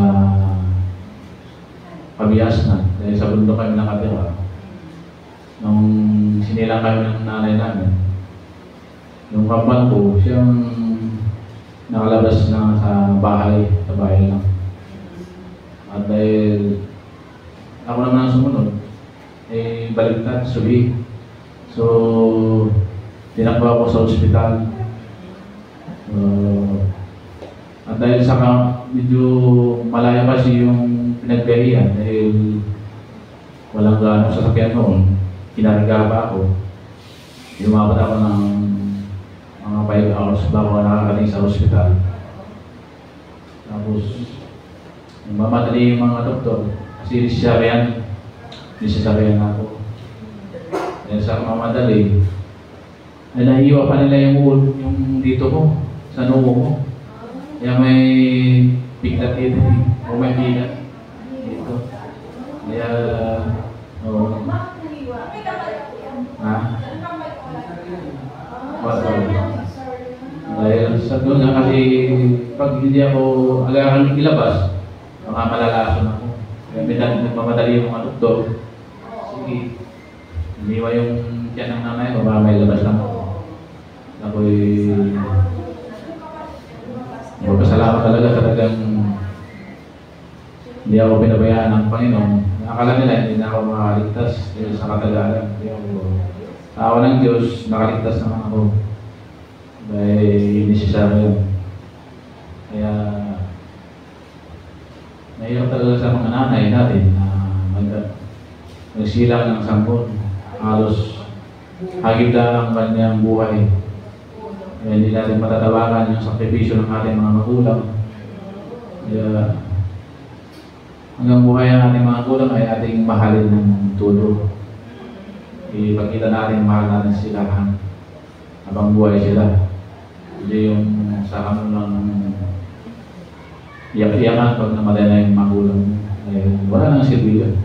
Pabiasnan, dahil sa bundok kami nakatira. Nung sinilang kami ng nanay namin, yung kambal ko, siyang nakalabas na sa bahay lang. At dahil ako naman ang sumunod, baliktad, subi. So, tinakbo ako sa ospital. At dahil sa medyo malayo kasi yung pinagbiyahian dahil walang ganong sasakyan noon, kinarga pa ako. Lumabot ako ng mga 5 hours bago nakakating sa ospital. Tapos, mamadali yung mga doktor kasi nisasaryan ako. Dahil sa mamadali, ay nahiwa pa nila yung dito ko, sa noo ko. Kaya may piglat dito o may piglat dito. Kaya, dahil sa doon nga kasi pag hindi ako agaran ilabas, baka malalason ako. Kaya nagmamadali yung mga doktor. Sige, iniwa yung tiyan ng nanay ko, baka may labas lang ako. Ako'y magpasalamat talagang hindi ako pinabayaan ng Panginoon. Akala nila hindi na ako makaligtas dahil sa katagalan. Ako ng Diyos, nakaligtas naman ako. Dahil necessary yun. Kaya nahirap talaga sa mga nanay natin na nagsilang ng sampon. Halos hagib lang ang kanyang buhay. Kaya hindi natin matatawagan yung sakripisyo ng ating mga magulang. Kaya hanggang buhay ang ating mga magulang ay ating mahalin ng tulo. Ipagkita natin mahal natin sila habang buhay sila. Hindi yung sa kamo lang iyak-iyakan pag namatay na yung magulang. Wala nang silbi yun.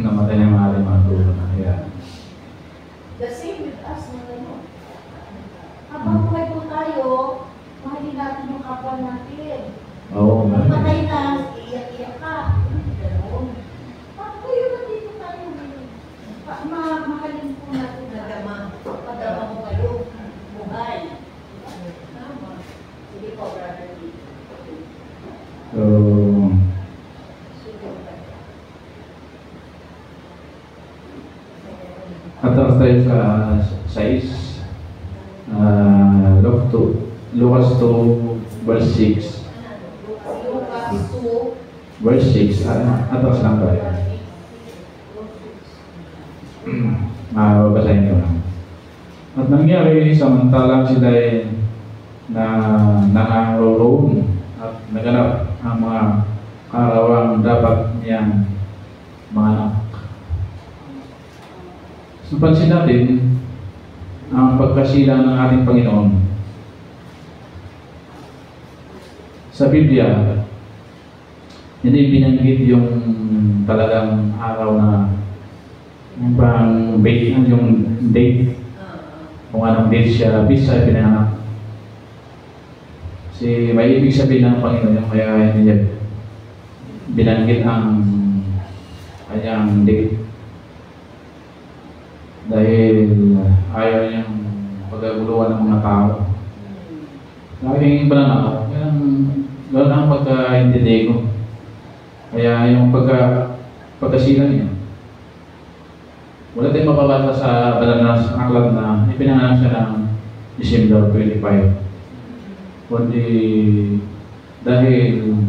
Namatay na yung ating magulang. Kaya the same with us, habang buhay po tayo, mahalin natin yung kapwa natin. Oo. Patay na, iyak-iyak ka. Paano yun nandito tayo? Mahalin po natin padama mo kayo. Buhay. Tama. Sige po, brother. So, atas tayo sa 6, Lucas 2, verse 6. Verse 6, atas lang tayo. Babasahin ko lang. At nangyari samantalang sila na nangaroroon at naganap ang mga karawang dapat niyang mga anak. So, pansin natin ang pagkasilang ng ating Panginoon. Sa Biblia, hindi binanggit yung talagang araw na yung parang yung date, kung anong date siya, bisa pinanganak. Kasi may ibig sabihin ng Panginoon yung kaya hindi niya binanggit ang kanyang date. Dahil ayaw niyang pagkaguluhan ng mga tao. Sa aking pananaw, gano'n ang pagkaintindi ko. Kaya yung pagkasila niya, wala tayong mapabasa sa banal na aklat na ipinanganak siya ng December 25. Kundi dahil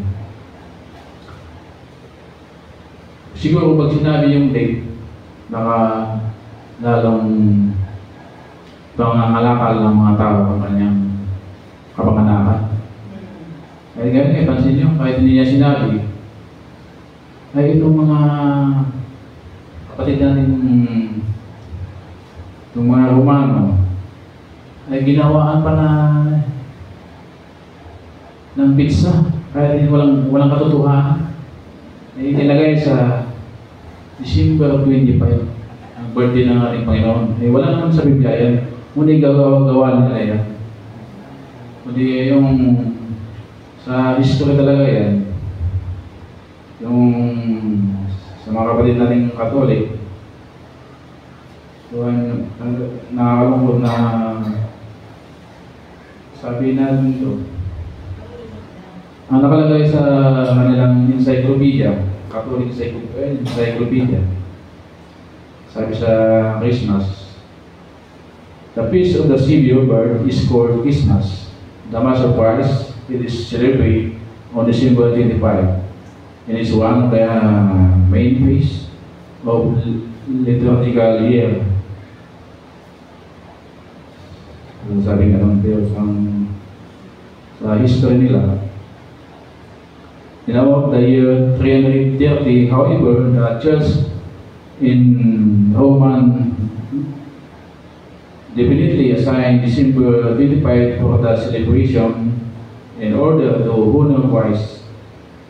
siguro pag sinabi yung date, baka lalong pangangalakal ng mga tao ang kanyang kapanganakan. Kaya ganyan, pansin nyo, kahit hindi niya sinabi, ay itong mga kapatid natin, itong mga Romano, ay ginawaan pa na ng pizza, kahit walang katotohanan. Ay nilagay sa December 25, ang birthday ng ating Panginoon. Ay wala naman sa Biblia yan. Kundi gawa nila yan. Kundi yung sa history talaga yan. Yung sa mga kapatid nating Katolik, so nakakalungkot na sabi natin ito. Ang nakalagay sa kanilang encyclopedia, Catholic Encyclopedia, sabi sa Christmas, the feast of the Savior birth is called Christmas. The Mass of Christ, it is celebrated on December 25. It is one of the main feasts of liturgical year. Sabi nga ng Diyos sa history nila. In about the year 330, however, the Church in Roman definitely assigned December 25 for the celebration in order to honor Christ,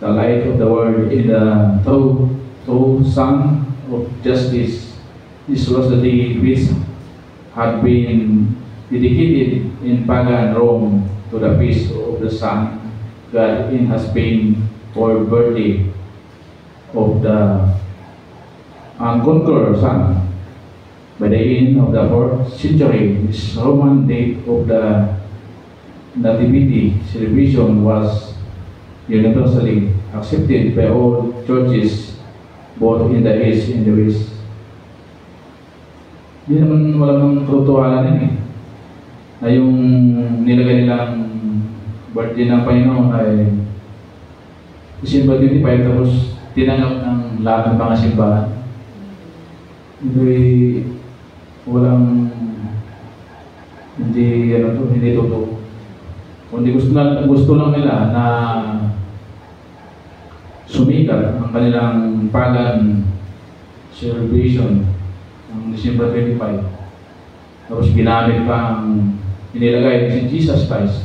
the light of the world, in the true Son of Justice. This was the day which had been dedicated in pagan Rome to the feast of the Sun God in Spain, for birthday of the unconquered Son. By the end of the 4th century, this Roman date of the Nativity celebration was universally accepted by all churches, both in the East and the West. Hindi naman walang katotohanan yun na yung nilagay nilang birthday ng Panginoon ay December 25, tapos tinanggap ng lahat ng mga simbahan. Hindi totoo. Kundi gusto lang nila na sumikat ang kanilang pagan celebration ng December 25. Tapos ginamit pa ang inilagay si Jesus Christ.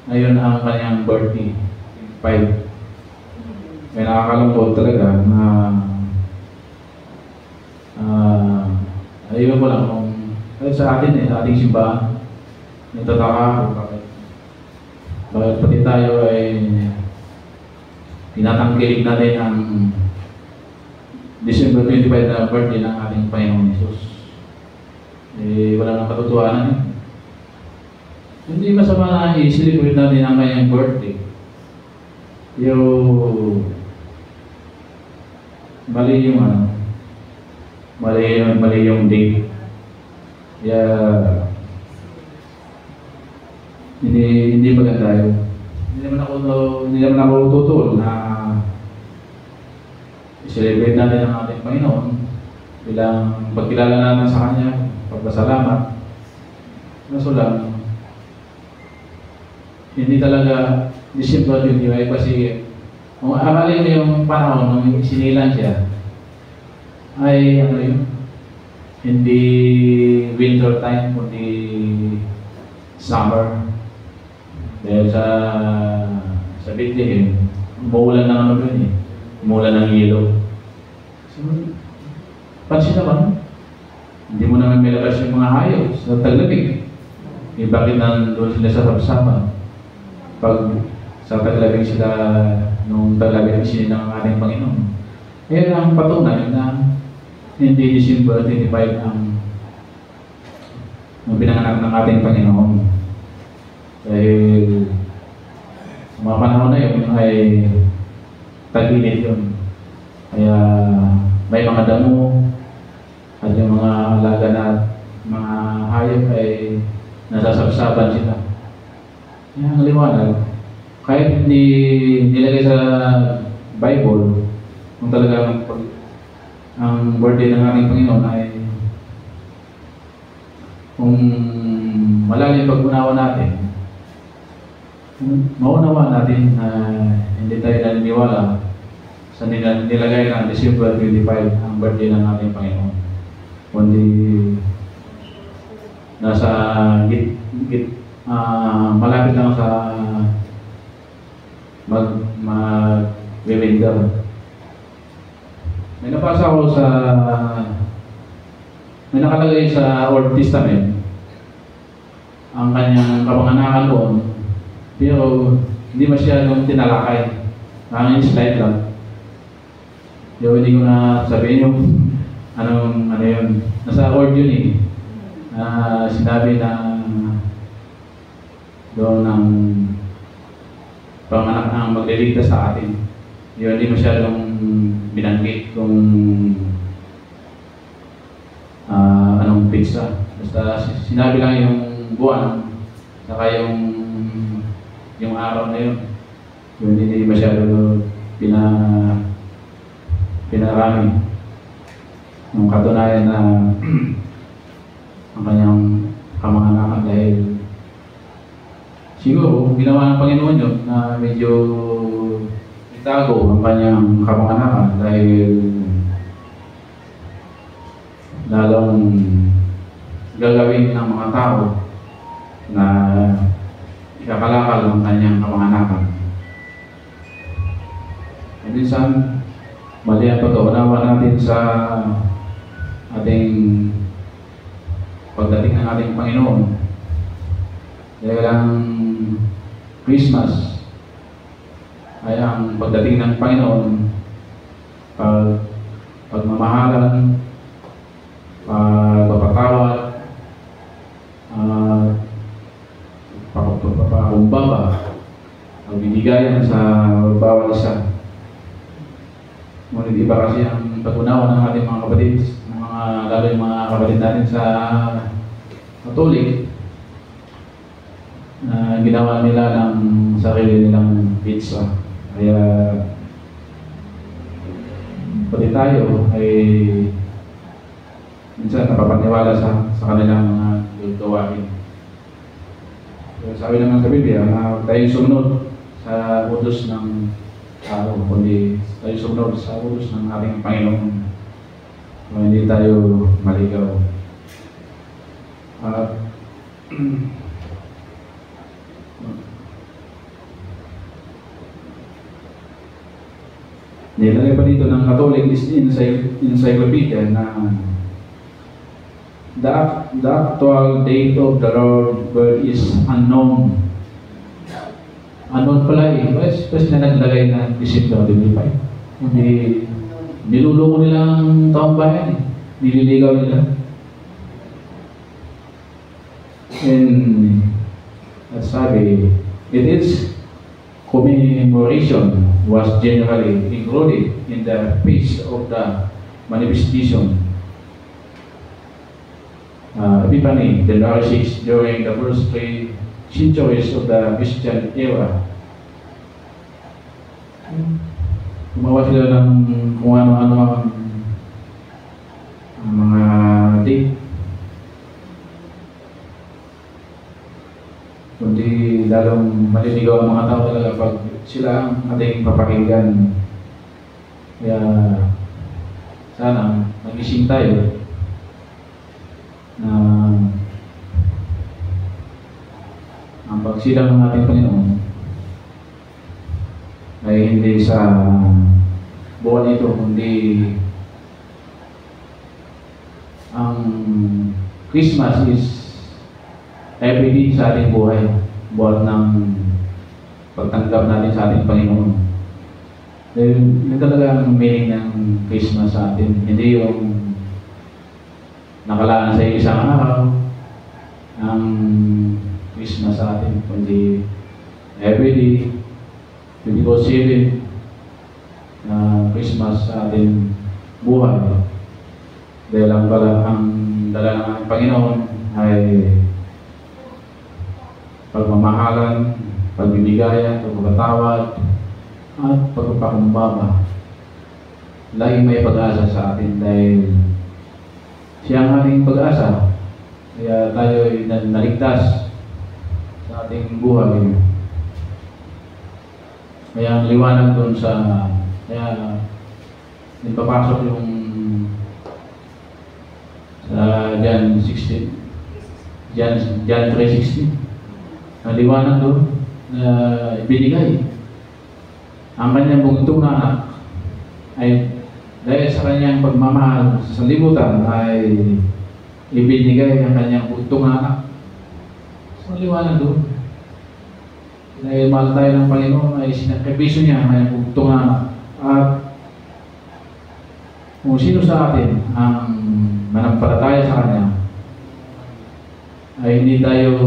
Ngayon ang kanyang birthday, 5. May nakakalungkot talaga na ayun ko lang kung sa atin sa ating simbahan, nagtataka ako bakit pati tayo ay tinatangkilik natin ang December 25 na birthday ng ating Panginoon Jesus. Wala nang katotohanan. Hindi masama na i-celebrate natin ang kanyang birthday. Mali yung date. Kaya hindi maganda yun. Hindi naman ako tutol na i-celebrate natin ang ating Panginoon bilang pagkilala natin sa Kanya, pagpasalamat. Kaso lang, hindi talaga December 25 kasi kung akalin mo yung panahon nung sinilang siya ay hindi winter time kundi summer. Dahil sa Bethlehem, umuulan ng umuulan ng yelo. So, pansin naman, hindi mo naman may labas yung mga hayop sa taglamig. Bakit nandun sila sa sabsaban? pag sa taglabing sila, nung taglabing sila ng ating Panginoon. Ayan ang patunay na hindi December 25 ang pinanganak ng ating Panginoon. Dahil sa mga panahon na yun ay tagilid yun. Kaya may mga damo at yung mga alaga na mga hayop ay nasasabsaban sila. Yan ang liwanag. Kahit hindi nilagay sa Bible, kung talagang ang birthday ng ating Panginoon ay kung malalim pag-unawa natin, maunawa natin na hindi tayo naniniwala sa nilagay ng December 25 ang birthday ng ating Panginoon. Kundi nasa malapit lang sa mag-winter. May nabasa ko may nakalagay sa Old Testament ang kanyang kapanganakan doon, pero hindi masyadong tinalakay. Ang slide lang. Yung hindi ko na sabihin yung ano yun. Nasa Old yun eh. Sinabi na doon ng panganak ang magliligtas sa atin. Yun, hindi masyadong binanggit kung anong pizza. Basta sinabi lang yung buwan, saka yung araw na yun. Yun, hindi masyadong pinarami. Yung katunayan na ang kanyang kamanganakan dahil siguro ginawa ng Panginoon yun na medyo itago ang kanyang kamanganakan dahil lalong gagawin ng mga tao na ikakalakal ang kanyang kamanganakan. E minsan, mali ang pag-unawa natin sa ating pagdating ng ating Panginoon. Dahil ang Christmas ay ang pagdating ng Panginoon, pagmamahalan, pagpapatawad, pagpapakumbaba, pagbibigayan sa bawat isa. Ngunit iba kasi ang pag-unawa ng ating mga kapatid, lalo yung mga kapatid natin sa Katolik, ginawa nila ng sarili nilang pizza. Kaya pati tayo ay minsan napapaniwala sa kanilang mga gawain. So, sabi naman sa Biblia na tayo sumunod sa utos ng tao, kundi tayo sumunod sa utos ng ating Panginoon. So, hindi tayo maligaw. Nilagay pa dito ng Catholic Encyclopedia na the actual date of the Lord's birth is unknown. Unknown pala eh. Kasi na naglagay na December 25. Hindi, niluloko nila ang taong bayan eh. Nililigaw nila. And at sabi, it is commemoration was generally included in the feast of the manifestation Epiphany, January 6, during the first 3 centuries of the Christian era. Gumawa sila ng kung ano-ano ang mga date. Kundi lalong maliligaw ang mga tao talaga pag sila ang ating papakinggan. Kaya sana magising tayo na ang pagsilang ng ating Panginoon ay hindi sa buwan ito, kundi ang Christmas is every day sa ating buhay. Buwan ng pagtanggap natin sa ating Panginoon. Dahil yun talaga ang meaning ng Christmas sa atin. Hindi yung nakalaan sa isang araw ang Christmas sa atin, kundi everyday, 24/7 na Christmas sa ating buhay. Dahil ang dala ng Panginoon ay pagmamahalan, pagbibigayan, pagpapatawad, at pagpapakumbaba. Laging may pag-asa sa atin dahil siya ang ating pag-asa. Kaya tayo ay naligtas sa ating buhay. Kaya ang liwanag doon kaya nagpapasok yung sa John 16, John 3:16. Ang liwanag doon na ibinigay. Ang kanyang bugtong na anak ay dahil sa kanyang pagmamahal sa libutan ay ibinigay ang kanyang bugtong na anak. So liwanag doon. Dahil mahal tayo ng Panginoon ay sinakripisyo niya ang kanyang bugtong na anak. At kung sino sa atin ang manampalataya sa Kanya ay hindi tayo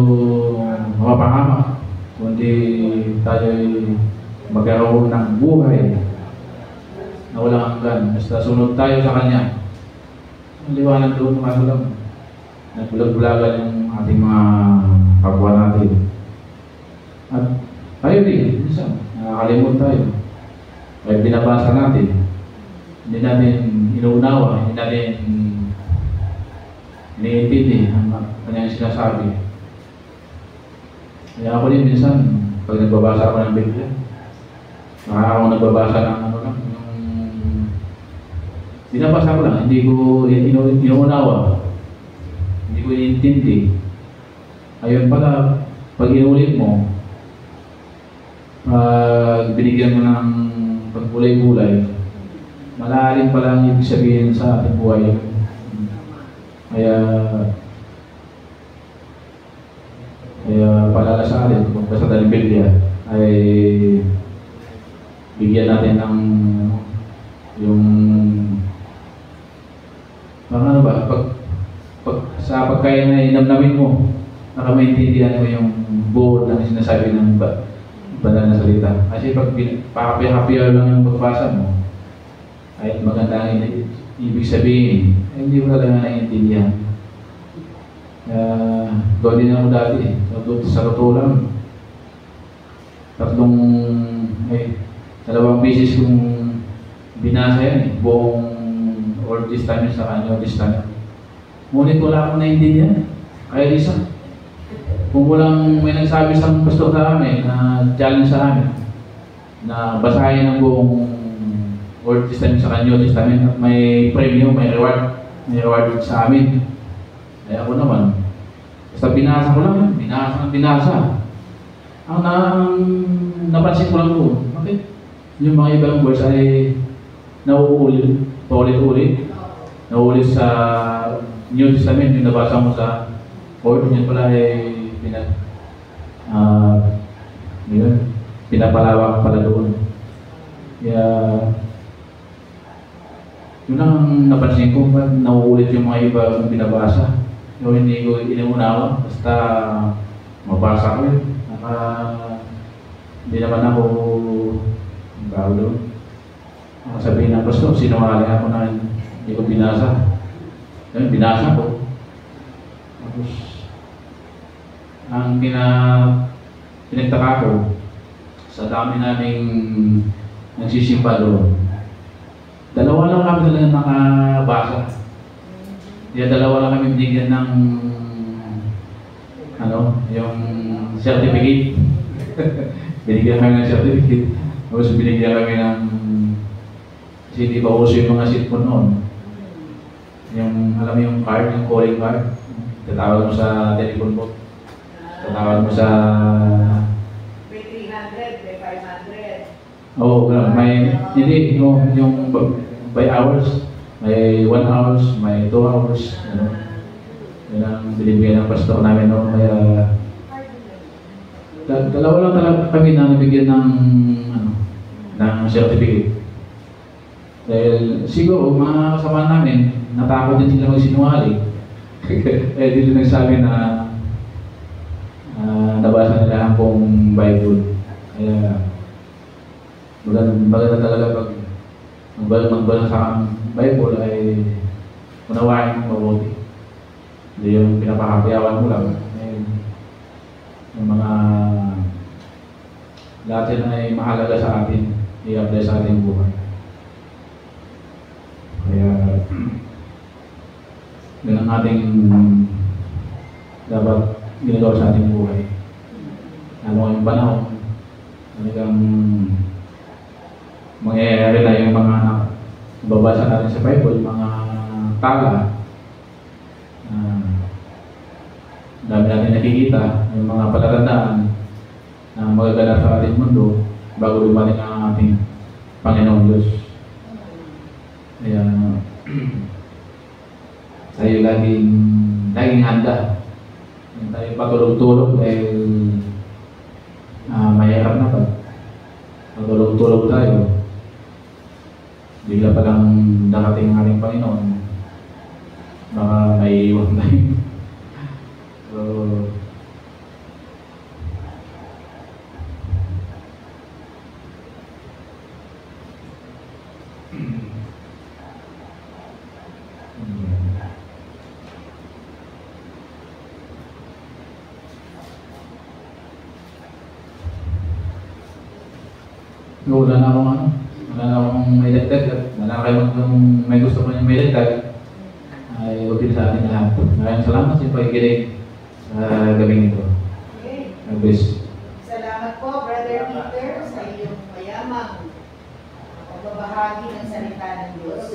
mapapahamak, kundi tayo magkaroon ng buhay na walang hanggan. Basta sunod tayo sa Kanya. Ang liwanag doon mga sulam. Nagbulag-bulagan yung ating mga kapwa natin. At tayo din, minsan, nakakalimot tayo. Kaya binabasa natin. Hindi natin inuunawa, hindi natin iniintindi ang kanyang sinasabi. Kaya ako din minsan, pag nagbabasa ako ng Biblia, ako nagbabasa ng binabasa ko lang, hindi ko inuunawa, hindi ko iniintindi. Ayun pala, pag inulit mo, pag binigyan mo ng pagkulay-kulay, malalim pala ang ibig sabihin sa ating buhay. Kaya palala sa atin, kung basta ng Biblia, ay bigyan natin ng yung ano ba, sa pagkain na inamnamin mo, maintindihan mo yung buod ng sinasabi ng banal na salita. Kasi pag happy-happy lang yung pagbasa mo, ay maganda ang ibig sabihin, ay hindi mo talaga naiintindihan. Doon din ako dati, sa totoo lang. Dalawang beses kong binasa yan, buong Old Testament sa New Testament. Ngunit wala akong naiintindihan. Kaya isa, kung walang may nagsabi sa pastor sa amin, na challenge sa amin, na basahin ang buong Old Testament sa New Testament at may premium, may reward sa amin. Kaya ako naman, basta binasa ko lang, binasa. Ang napansin ko lang doon, okay? Yung mga ibang words ay nauulit, paulit-ulit. Nauulit sa New Testament, yung nabasa mo sa Old, yun pala ay pinapalawak pala doon. Kaya yun ang napansin ko, nauulit yung mga iba kong binabasa. Yung hindi ko inuunawa, basta mabasa ko yun. Hindi naman ako bago doon. Sabihin ng pastor, sinungaling ako na hindi ko binasa. Kaya binasa ko. Tapos, ang pinagtaka ko, sa dami naming nagsisimba doon, dalawa lang kami talaga nakabasa. Kaya dalawa lang kami binigyan ng yung certificate. Binigyan kami ng certificate. Tapos binigyan kami ng kasi hindi pa uso yung mga sitpon noon. Yung, alam mo yung card, yung calling card. Tatawag mo sa telephone book. Tatawag mo sa May 300, may 500. Oo, hindi, yung by hours, may 1 hours, may 2 hours, Yun ang binibigyan ng pastor namin noon, kaya Dalawa lang talaga kami na nabigyan ng certificate. Dahil siguro mga kasama namin, natakot din sila magsinungaling. Eh, dito nagsabi na nabasa nila ang buong Bible. Kaya maganda talaga pag magbasa ka ng Bible ay unawain mo mabuti. Hindi yung pinapahapyawan mo lang. Yung mga lahat yan ay mahalaga sa atin, i-apply sa ating buhay. Kaya yun ang ating dapat ginagawa sa ating buhay. Ano yung panahon, talagang mangyayari na yung mga babasa natin sa Bible, mga tala. Dami natin nakikita, yung mga palatandaan na magaganap sa ating mundo bago dumating ang ating Panginoon Diyos. Kaya tayo laging handa. Tayo patulog-tulog dahil mahirap na pa. Patulog-tulog tayo. Bigla pa lang darating ang ating Panginoon. Baka may iwan tayo. So, wala na akong may dagdag. Wala na kayo may gusto ko niyang may dagdag. Ay, util sa ating lahat. Maraming salamat sa pakikinig sa gabing ito. Okay. Bless. Salamat po, Brother Peter, sa iyong mayamang pagbabahagi ng salita ng Diyos.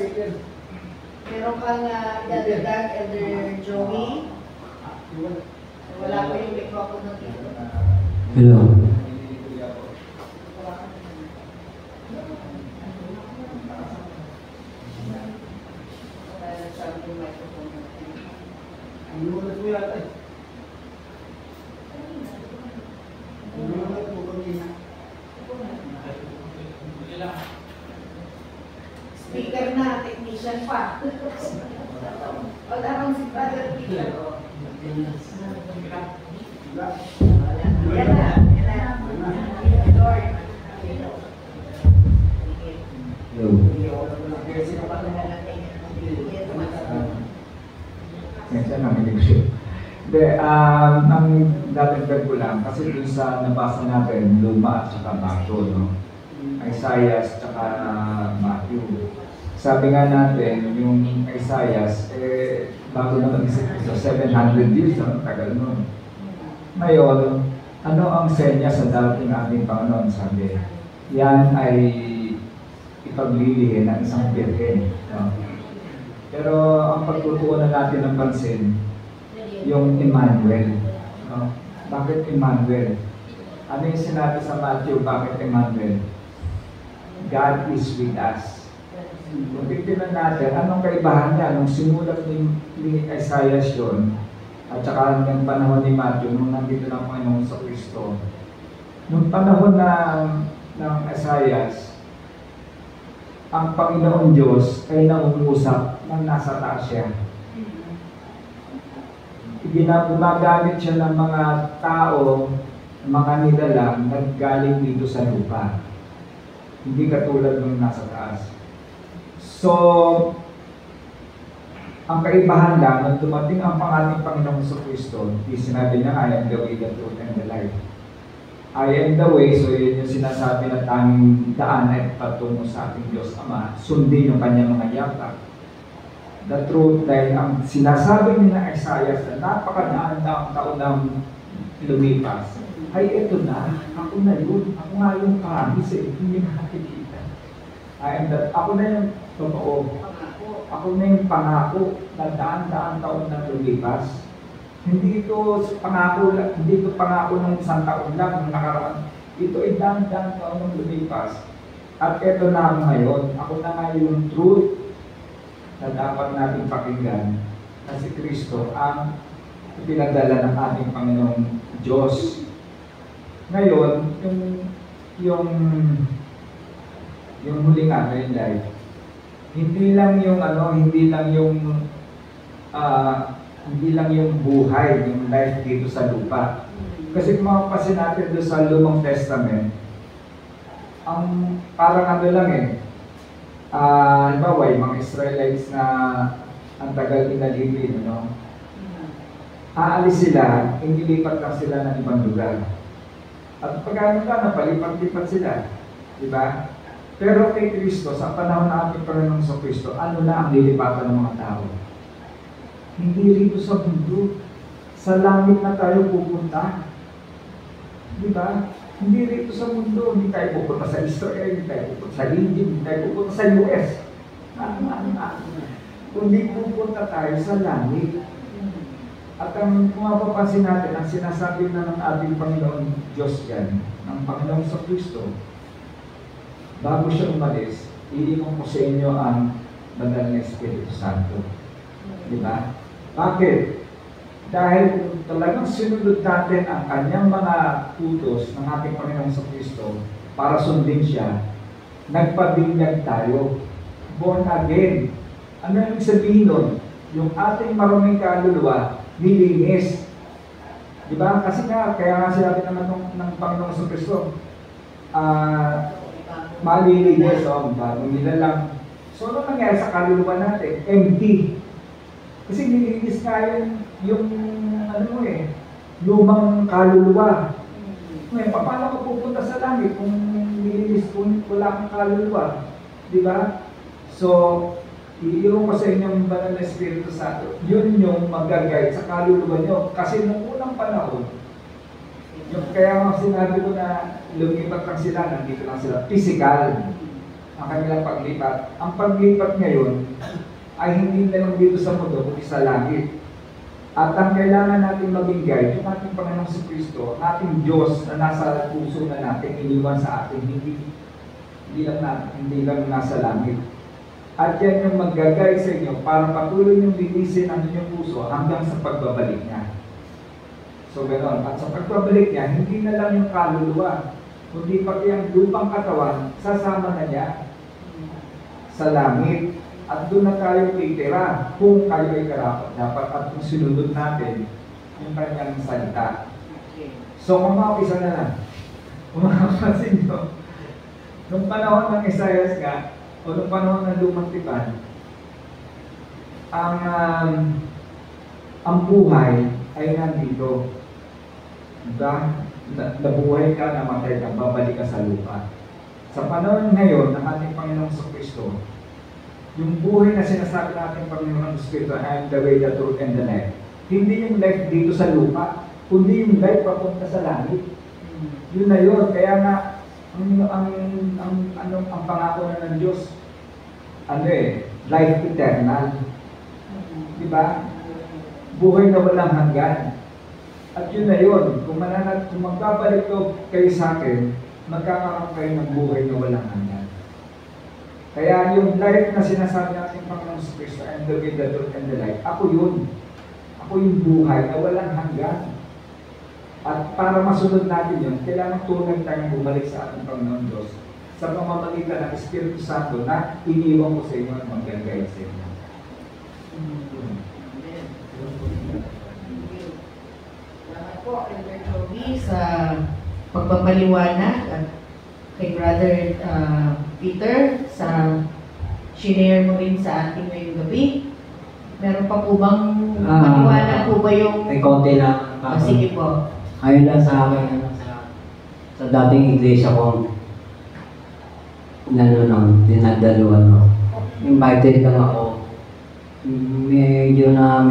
Meron kang idadagdag, Elder Joey. Wala pa yung microphone dito. Hello. Speaker na, technician pa. Wala bang si Brother Peter? Yan na. Lord. Kaya na, hindi siya. Hindi, ang dadagdag ko lang, kasi dun sa nabasa natin, Luma at saka Matthew, no? Isaiah at saka Matthew. Sabi nga natin, yung Isaiah, bago na mag-isip sa 700 years, ang tagal nun. Ngayon, ano ang senya sa dating ating Panginoon? Sabi, yan ay ipaglilihin ng isang birhen. No? Pero ang pagtutuunan natin ng pansin, yung Emmanuel. No? Bakit Emmanuel? Ano yung sinabi sa Matthew, bakit Emmanuel? God is with us. Kung titignan natin, anong kaibahan niya nung simulat ni Isaiah yun, at saka ng panahon ni Matthew, nung nandito ng Panginoon sa Kristo. Nung panahon ng Isaiah, ang Panginoon Diyos ay nangungusap ng nasa taas siya. Gumagamit siya ng mga tao, mga nilalang, naggaling dito sa lupa. Hindi katulad ng nasa taas. So, ang kaibahan lang, nung dumating ang pangating Panginoon sa Kristo, sinabi niya, I am the way, the truth, and the life. I am the way, so yun yung sinasabi na tanging daan ay patungo sa ating Diyos Ama. Sundin yung kanyang mga yapak. The truth, dahil ang sinasabi ni na Isaiah na napakadaan na ang taon ng lumipas, ay eto na, ako na yun. Ako nga yung promise, hindi nakikita. Ako na yung totoo. Ako na yung pangako na daan-daan taon ng lumipas. Hindi ito pangako ng isang taon lang ng nakaraan. Ito ay daan-daan taon ng lumipas. At eto na ako ngayon. Ako na nga yung truth na dapat natin pakinggan na si Kristo ang pinadala ng ating Panginoong Diyos Ngayon, yung huling ano yung life, hindi lang yung buhay, yung life dito sa lupa. Kasi kung mapapasin natin doon sa Lumang Testament, ang parang ano lang halimbawa yung mga Israelites na ang tagal inalipin, aalis sila, inilipat lang sila ng ibang lugar. At pag napalipat-lipat sila, di ba? Pero kay Kristo, sa panahon na ating Panginoon sa Kristo, ano na ang lilipatan ng mga tao? Hindi rito sa mundo. Sa langit na tayo pupunta. Di ba? Hindi rito sa mundo. Hindi tayo pupunta sa Israel, hindi tayo pupunta sa India, hindi tayo pupunta sa US. Kundi pupunta tayo sa langit. At ang mapapansin natin, ang sinasabi na ng ating Panginoon Diyos yan, ng Panginoon sa Kristo, bago siya umalis, iiwan ko sa inyo ang Banal na Espiritu Santo. Diba? Bakit? Dahil kung talagang sinunod natin ang kanyang mga utos ng ating Panginoon sa Kristo para sundin siya, nagpabinyag tayo. Born again. Ano yung sabihin nun? Yung ating maruming kaluluwa, nilinis. Diba? Kasi nga, kaya nga sinabi naman ng Panginoon sa Kristo, malilinis, bagong nilalang. So, ano nangyari sa kaluluwa natin? Empty. Kasi nilinis nga yung lumang kaluluwa. Ngayon, paano ka pupunta sa langit kung nilinis kung wala kang kaluluwa? Diba? So, iiwan ko sa inyong Banal na Espiritu Santo. Yun yung mag-guide sa kaluluwa nyo. Kasi nung unang panahon, kaya nga sinabi ko na lumipat lang sila, nandito lang sila, physical ang kanilang paglipat. Ang paglipat ngayon ay hindi na lang dito sa mundo, kundi sa langit. At ang kailangan natin maging guide, yung ating Panginoon sa Kristo, ating Diyos na nasa puso na natin, iniwan sa atin, hindi lang nasa langit. At yan yung mag-guide sa inyo para patuloy yung linisin ang inyong puso hanggang sa pagbabalik niya. So ganoon. At sa pagbabalik niya, hindi na lang yung kaluluwa, kundi pati ang lupang katawan, sasama na niya sa langit. At doon na tayo titira kung kayo ay karapat-dapat at kung sinunod natin yung kanyang salita. So kumapisa na lang. Kumakapasin nyo. Nung panahon ng Isaias nga, o nung panahon ng Lumang Tipan, ang buhay ay nandito. Diba? Nabuhay ka, namatay ka, babalik ka sa lupa. Sa panahon ngayon ng ating Panginoong Kristo, yung buhay na sinasabi natin Panginoong Kristo, I am the way, the truth, and the life. Hindi yung life dito sa lupa, kundi yung life papunta sa langit. Yun na yun. Kaya nga, ang pangako na ng Diyos, life eternal. Diba? Buhay na walang hanggan. At yun na yun. Kung magbabalik kayo sa akin, magkakaroon kayo ng buhay na walang hanggan. Kaya yung life na sinasabi natin Panginoon sa Kristo, and the way, the truth, and the life, ako yun. Ako yung buhay na walang hanggan. At para masunod natin yun, kailangan tunay tayong bumalik sa ating Panginoon Diyos sa pamamagitan ng Espiritu Santo na iniwan ko sa inyo at mag-guide sa inyo. Salamat po, Elder Joey, sa pagpapaliwanag at kay Brother Peter sa shinare mo rin sa ating ngayong gabi. Meron pa po bang paliwanag po ba yung... May konti na. Sige po. Ayun lang sa akin, sa dating iglesia ko, dinadaluan ako. Invited lang ako. Medyo na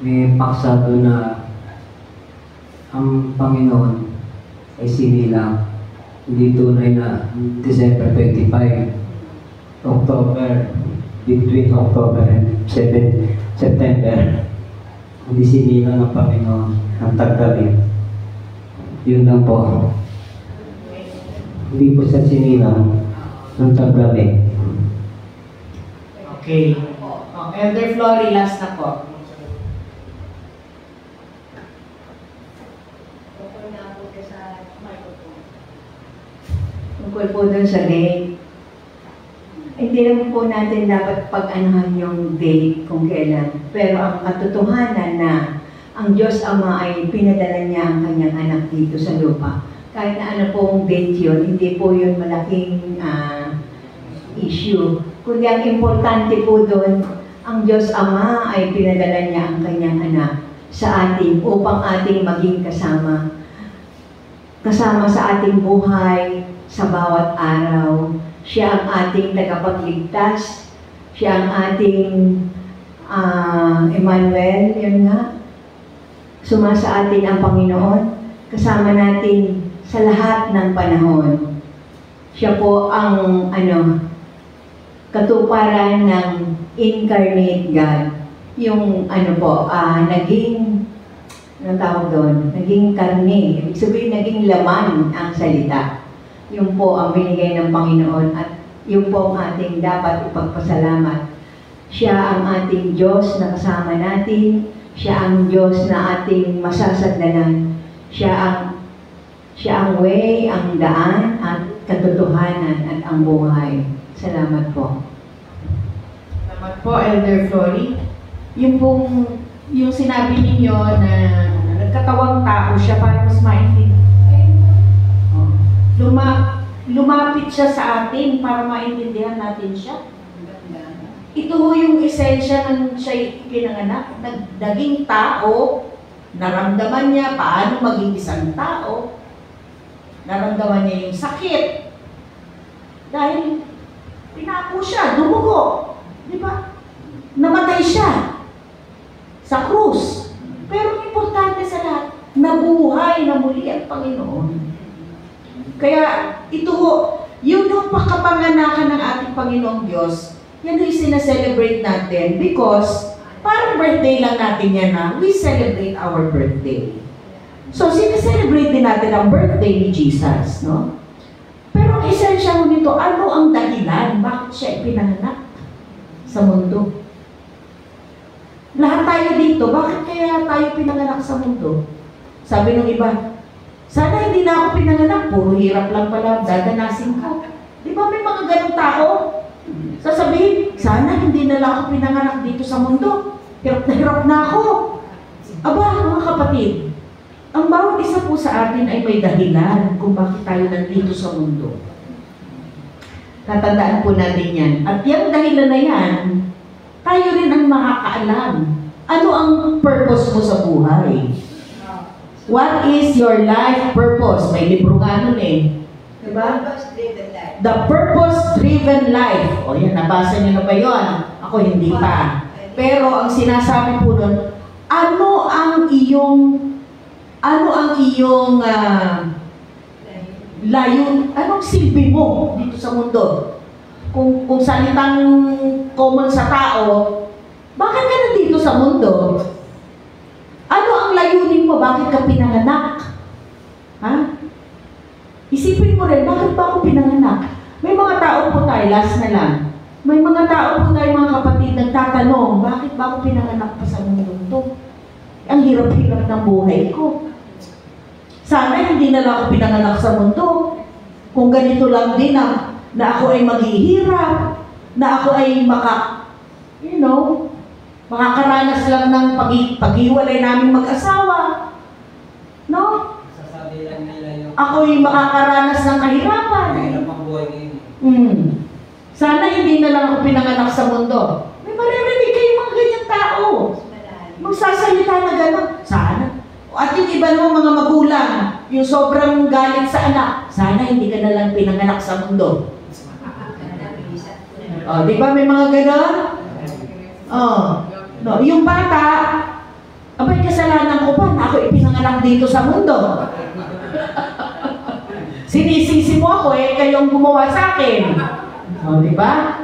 may paksa doon na ang Panginoon ay sinilang. Hindi tunay na December 25, between October and September. Hindi sinilang ng Panginoon ang taggabi. Yun lang po. Hindi po siya sinilang ng taggabi. Okay. Elder Flory, last na po. Tungkol po dun sa date. Hindi naman po natin dapat pag-anahan yung date kung kailan. Pero ang katotohanan na ang Diyos Ama ay pinadala niya ang kanyang anak dito sa lupa. Kahit na ano pong date yun, hindi po yun malaking issue. Kundi ang importante po doon, ang Diyos Ama ay pinadala niya ang kanyang anak sa atin upang ating maging kasama. Kasama sa ating buhay, sa bawat araw. Siya ang ating tagapagligtas. Siya ang ating Emmanuel, yun nga. Sumasa atin ang Panginoon. Kasama natin sa lahat ng panahon. Siya po ang katuparan ng incarnate God. Yung naging, anong tawag doon? Naging karne. Ibig sabihin, naging laman ang salita. Yung po ang binigay ng Panginoon at yung po ang ating dapat ipagpasalamat. Siya ang ating Diyos na kasama natin. Siya ang Diyos na ating masasagdanan. Siya ang way, ang daan, at katotohanan at ang buhay. Salamat po. Salamat po, Elder Flory. Yung sinabi ninyo na nagkatawang tao siya para mas maintindihan. Lumapit siya sa atin para maintindihan natin siya. Ito yung esensya ng siya pinanganak. Naging tao, naramdaman niya paano maging isang tao. Naramdaman niya yung sakit. Dahil pinapo siya, dumugo. Di ba? Namatay siya sa krus. Pero importante sa lahat, nabuhay na muli ang Panginoon. Kaya ito yun yung pakapanganakan ng ating Panginoong Diyos, yan yung sinaselebrate natin because parang birthday lang natin yan na we celebrate our birthday. So, sineselebrate din natin ang birthday ni Jesus, no? Pero ang esensya mo nito, ano ang dahilan? Bakit siya ipinanganak sa mundo? Lahat tayo dito, bakit kaya tayo pinanganak sa mundo? Sabi ng iba, sana hindi na ako pinanganak, puro hirap lang pala, dadanasin ko. Di ba may mga ganong tao? Sasabihin, sana hindi na lang ako pinanganak dito sa mundo. Hirap na ako. Aba, mga kapatid, ang bawat isa po sa atin ay may dahilan kung bakit tayo nandito sa mundo. Tatandaan po natin yan. At yung dahilan na yan, tayo rin ang makakaalam. Ano ang purpose mo sa buhay? What is your life purpose? May libro nga nun eh. Diba? The Purpose-Driven Life. O yan, nabasa niyo na ba yun? Ako hindi pa. Pero ang sinasabi po nun, ano ang iyong layon, anong silbi mo dito sa mundo? Kung salitang common sa tao, bakit ka nandito sa mundo? Ano ang layunin mo? Bakit ka pinanganak? Ha? Isipin mo rin, bakit ba ako pinanganak? May mga tao po tayo, last na lang. May mga tao po tayo, mga kapatid, nagtatanong, bakit ba ako pinanganak pa sa mundo ito? Ang hirap-hirap ng buhay ko. Sana hindi na lang ako pinanganak sa mundo. Kung ganito lang din na ako ay maghihirap, na ako ay makakaranas lang ng paghiwalay namin mag-asawa. No? Sasabi lang nila yung Ako'y makakaranas ng kahirapan. mahirap ang buhay ngayon. Sana hindi na lang ako pinanganak sa mundo. May maririnig kayong mga ganyang tao. Magsasalita na gano'n. Sana. At yung iba naman mga magulang, yung sobrang galit sa anak, sana hindi ka na lang pinanganak sa mundo. Di ba may mga gano'n? No, yung bata, abay kasalanan ko pa na ako ipinanganak dito sa mundo. Sinisisi mo ako kayong gumawa sa akin. Di ba?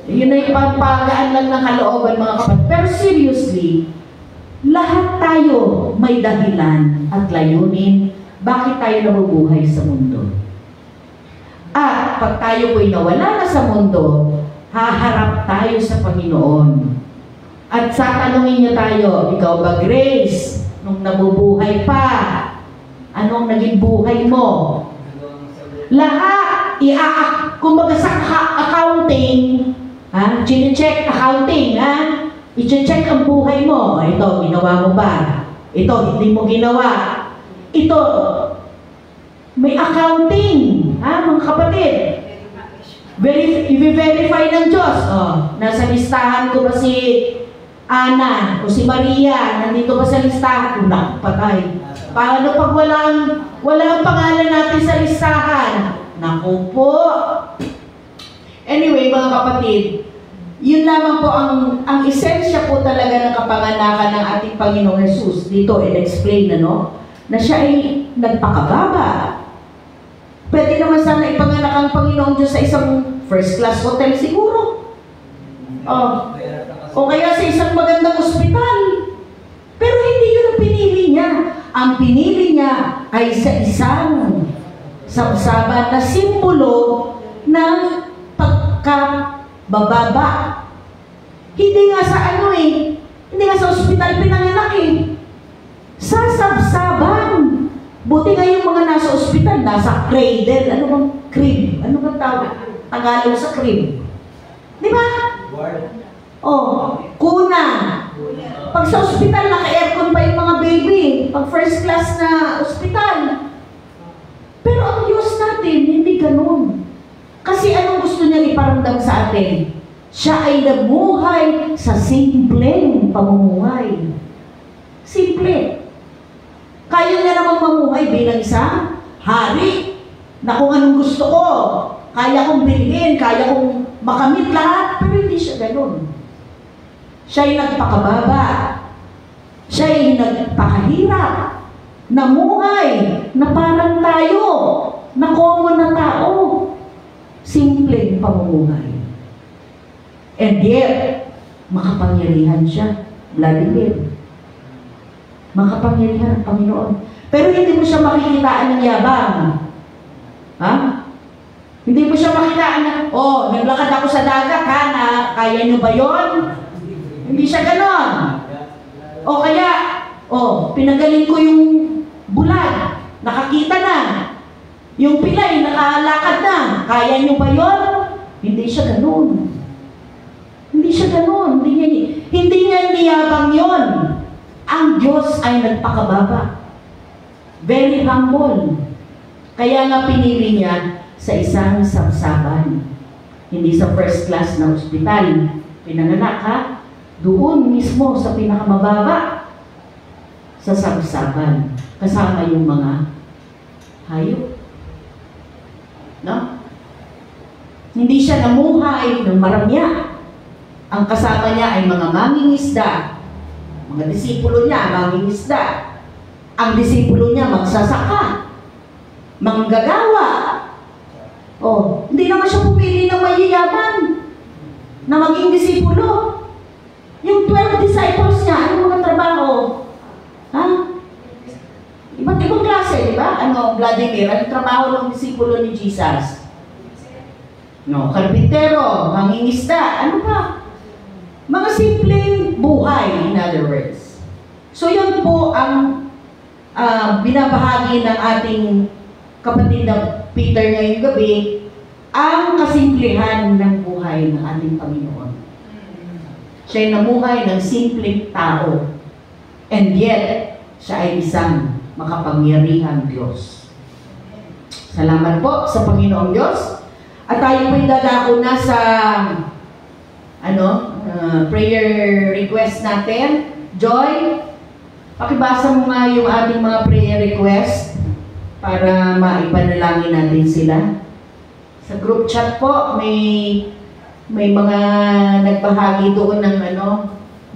Yun ay pampagaan lang ng kalooban mga kapatid. Pero seriously, lahat tayo may dahilan at layunin bakit tayo nabubuhay sa mundo. At pag tayo po'y nawala na sa mundo, haharap tayo sa Panginoon. At satanungin niya tayo, ikaw ba Grace, nung nabubuhay pa, anong naging buhay mo? Lahat kumbaga sa accounting, chine-check accounting, i-check ang buhay mo. Ito, ginawa mo ba? Ito, hindi mo ginawa. Ito, may accounting, mga kapatid. I-verify ng Diyos. Nasa listahan ko ba si Ana o si Maria? Nandito ba sa listahan? Naku, patay. Paano pag walang pangalan natin sa listahan? Naku po. Anyway, mga kapatid, yun lamang po ang esensya po talaga ng kapanganakan ng ating Panginoong Jesus. Dito, in-explain na siya ay nagpakababa. Pwede naman sana ipanganak ang Panginoong Diyos sa isang first-class hotel siguro. O kaya sa isang magandang ospital. Pero hindi yun ang pinili niya. Ang pinili niya ay sa isang sabsaban na simbolo ng pagkabababa. Hindi nga sa hindi nga sa ospital pinanganak sa sabsaban. Buti nga yung mga nasa ospital, nasa cradle. Ano bang crib? Ano bang tawag? Tagalog sa crib. Di ba? Kuna. Pag sa ospital, naka-aircon pa yung mga baby. Pag first class na ospital. Pero ang Diyos natin, hindi ganun. Kasi anong gusto niya iparamdam sa atin? Siya ay nabuhay sa simpleng pamumuhay. Simple. Kaya niya namang mamuhay bilang isang hari na kung anong gusto ko, kaya kong bilhin, kaya kong makamit lahat, pero hindi siya ganun. Siya ay nagpakababa. Siya ay nagpakahirap. Namuhay na parang tayo, na common na tao. Simpleng pamumuhay. And yet, makapangyarihan siya. Vladimir. Makapangyarihan ang Panginoon. Pero hindi mo siya makikitaan ng yabang. Hindi mo siya makikitaan na, naglakad ako sa dagat, kaya nyo ba yun? Hindi siya ganon. O kaya, pinagaling ko yung bulag, nakakita na. Yung pilay, nakalakad na. Kaya nyo ba yun? Hindi siya ganon. Hindi siya ganon. Hindi niya niyabang yun. Ang Diyos ay nagpakababa. Very humble. Kaya nga pinili niya sa isang sabsaban. Hindi sa first class na ospital. Pinanganak doon mismo sa pinakamababa. Sa sabsaban. Kasama yung mga hayop. No? Hindi siya namuhay ng maramya. Ang kasama niya ay mga mangingisda. Mga disipulo niya, mangingisda. Ang disipulo niya, magsasaka. Manggagawa. Hindi naman siya pumili ng mayayaman na maging disipulo. Yung 12 disciples niya, ano mga trabaho? Iba't ibang klase, di ba? Vladimir, anong trabaho ng disipulo ni Jesus? Karpintero, mangingisda, ano pa? Mga simpleng buhay, in other words. So yun po ang binabahagi ng ating kapatid na Peter ngayong gabi, ang kasimplihan ng buhay ng ating Panginoon. Siya'y namuhay ng simpleng tao. And yet, siya ay isang makapangyarihang Diyos. Salamat po sa Panginoong Diyos. At tayo po'y dadako na sa prayer request natin. Joy, pakibasa mo nga yung ating mga prayer request para maipanalangin natin sila. Sa group chat po, may mga nagbahagi doon ng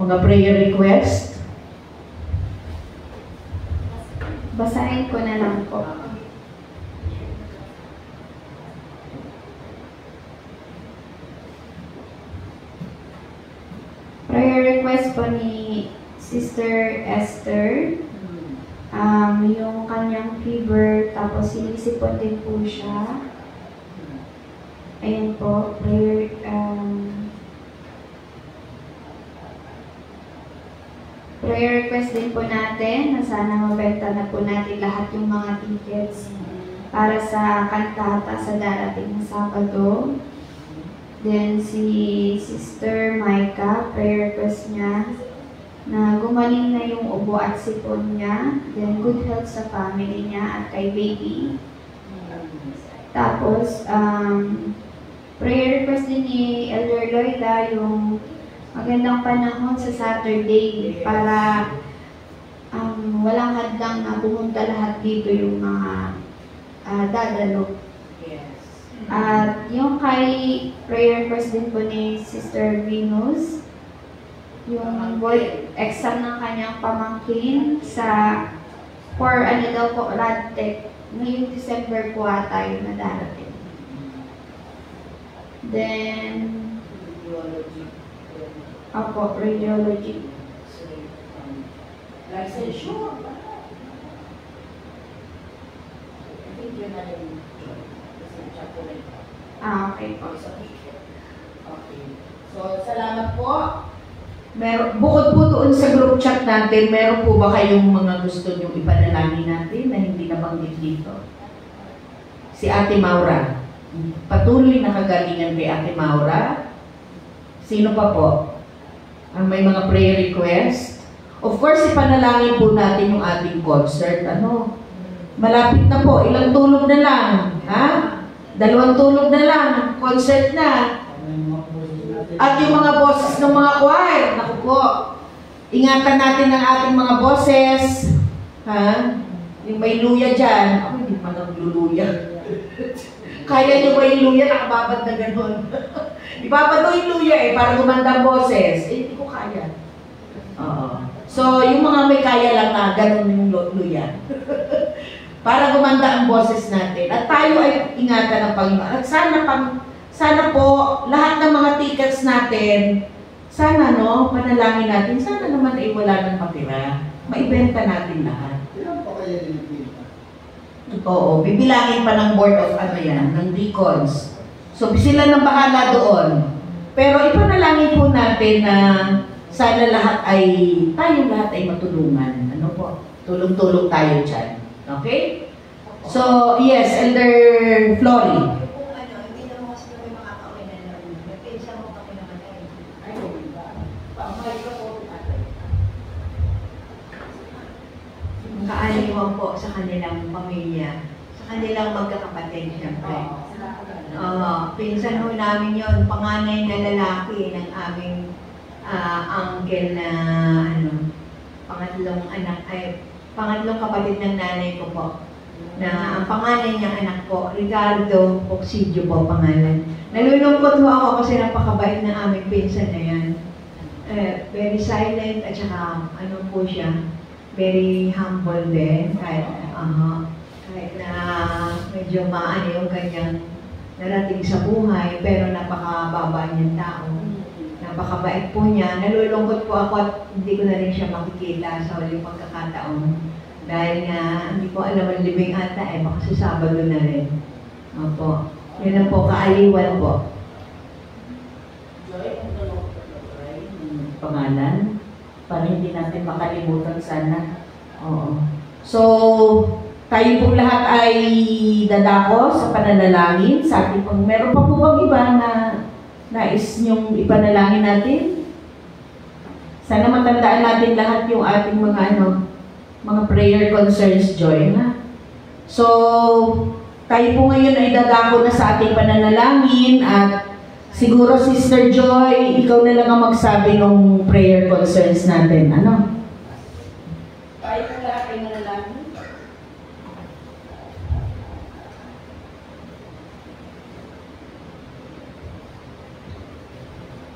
mga prayer request. Basahin ko na lang po. Prayer request po ni Sister Esther. Yung kanyang fever, tapos sinisipon din po siya. Ayan po, prayer request din po natin na sana mabenta na po natin lahat yung mga tickets para sa kantata sa darating na Sabado. Then si Sister Micah, prayer request niya na gumaling na yung ubo at sipon niya. Then good health sa family niya at kay baby. Tapos, prayer request din ni Elder Loida yung magandang panahon sa Saturday para walang hadlang na pumunta lahat dito yung mga dadalo. At yung kay prayer request din po ni Sister Venus, yung board exam ng kanyang pamangkin for ano daw po, Radtech, ngayong December po ata yung na darating. Then, radiology. Licensure. Okay po. Okay. So, salamat po. Bukod po doon sa group chat natin, meron po ba kayong mga gusto nyong ipanalangin natin na hindi nabanggit dito? Si Ate Maura. Patuloy na kagalingan kay Ate Maura. Sino pa po? May mga prayer request. Of course, ipanalangin po natin yung ating concert. Malapit na po. Ilang tulog na lang. Ha? 2 tulog na lang. Concert na. At yung mga boses ng mga choir. Naku po. Ingatan natin ang ating mga boses. Ha? Yung may luya dyan. Ako hindi pa nagluluya. Kaya nyo ba yung luya? Nakababad na gano'n. Ibabad ko yung luya para gumanda ang boses. Hindi ko kaya. Oo. So, yung mga may kaya lang na gano'n yung luya. Para gumanda ang boses natin. At tayo ay ingatan ng Panginoon. At sana po, lahat ng mga tickets natin, sana panalangin natin, sana naman ay wala ng patira. Maibenta natin lahat. Ilan pa kaya dinibenta? Oo, bibilangin pa ng board of ng deacons. So, sila nang bahala doon. Pero ipanalangin po natin na sana tayong lahat ay matulungan. Ano po? Tulong-tulong tayo dyan. Okay? So, yes, Elder Flory. Hindi naman kasi kami makakauwi na lang. Nag-pensa mo kami naman kayo. Kaaliwan po sa kanilang pamilya. Sa kanilang magkakapatid, siyempre. Pinsan ho namin yon, panganay na lalaki ng aming uncle na pangatlong kapatid ng nanay ko po. Na ang pangalan niyang anak po, Ricardo Oxidio po pangalan. Nalulungkot ho ako kasi napakabait na aming pinsan na yan. Very silent at saka po siya, very humble din. Kahit na medyo maano yung kanyang narating sa buhay, pero napakababa niyang tao. Napakabait po niya. Nalulungkot po ako at hindi ko na rin siya makikita sa uling pagkakataon. Dahil nga, hindi ko alam ang libing ata baka sa Sabado na rin. Opo. Yun na po, kaaliwan po. Joy, pangalan? Para hindi natin makalimutan sana. Oo. So, tayo pong lahat ay dadako sa pananalangin. Sa ating meron pa po bang iba na nais niyong ipanalangin natin? Sana matandaan natin lahat yung ating mga prayer concerns, Joy, na. So, tayo po ngayon ay dadako na sa ating pananalangin at siguro, Sister Joy, ikaw na lang ang magsabi ng prayer concerns natin. Tayo po lahat ay manalangin.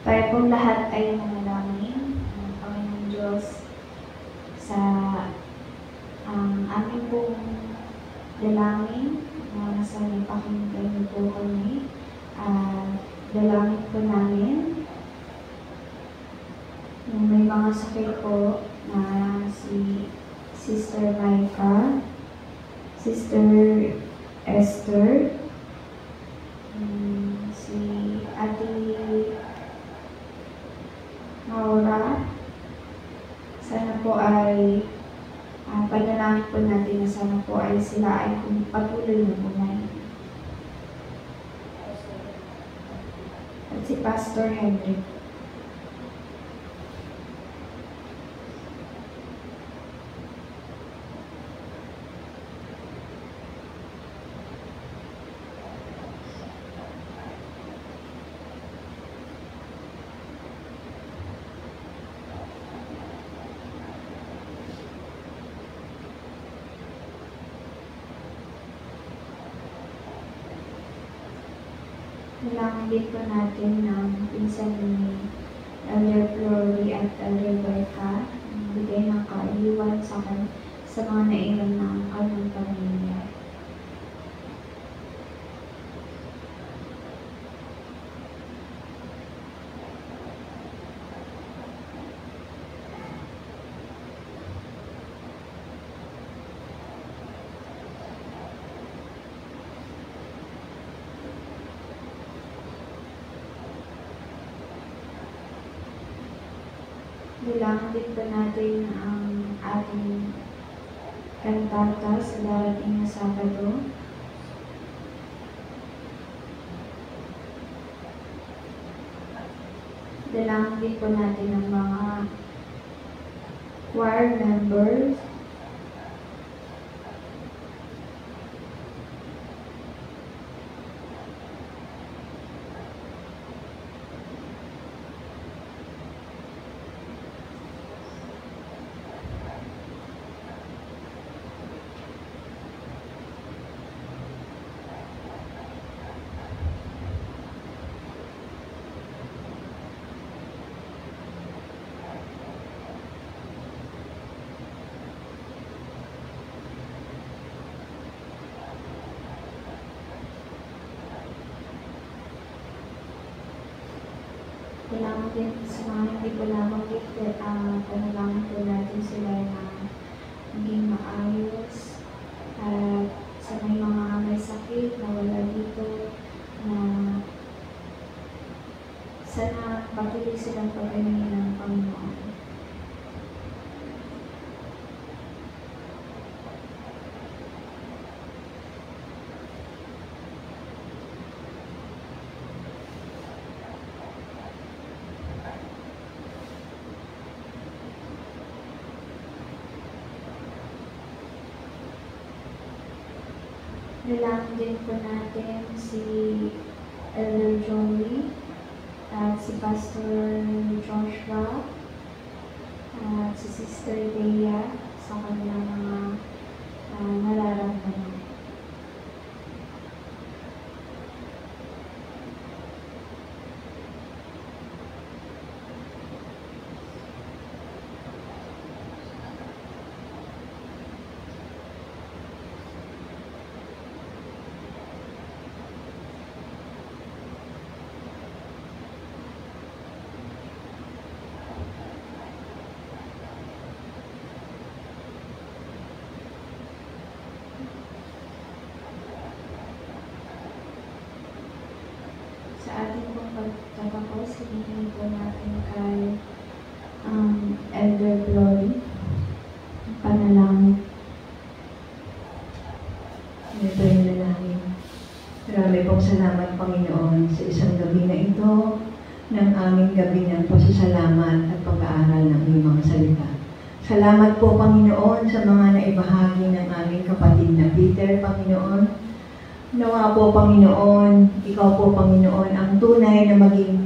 Tayo po lahat ay manalangin ng Panginoon Diyos sa aming pong dalangin na nasa ipakinggan niyo po kami. Dalangin po namin yung may mga sakit po na si Sister Micah, Sister Esther, si Ate Maura. Sana po ay panalangin po natin na sana po ay sila ay patuloy na buhay. At si Pastor Henry. Kailangan din po natin ng pinsan ni Elder Flory at Elder Berka, bigay ng kaaliwan sa mga naiwan ng kanyang pamilya. Kailangan din po natin ang ating kantata sa darating na Sabado. Kailangan din po natin ang mga choir members. Kailangan din sa mga hindi po lamang gifted, panalangin po natin sila na maging maayos at sa may mga may sakit na wala dito na sana patuloy silang pagkainin ng Panginoon. Kailangan din po natin si Elder Joey at si Pastor Joshua at si Sister Dea sa kanilang mga nararamdaman. Sa ating pong pagtatapos, hinihingi po natin kay Elder Glory panalangin. Ito yung lalangin. Marami pong salamat, Panginoon, sa isang gabi na ito ng aming gabi ng pasasalamat at pag-aaral ng iyong mga salita. Salamat po, Panginoon, sa mga naibahagi ng aming kapatid na Peter, Panginoon. Nawa po, Panginoon, ikaw po, Panginoon, ang tunay na maging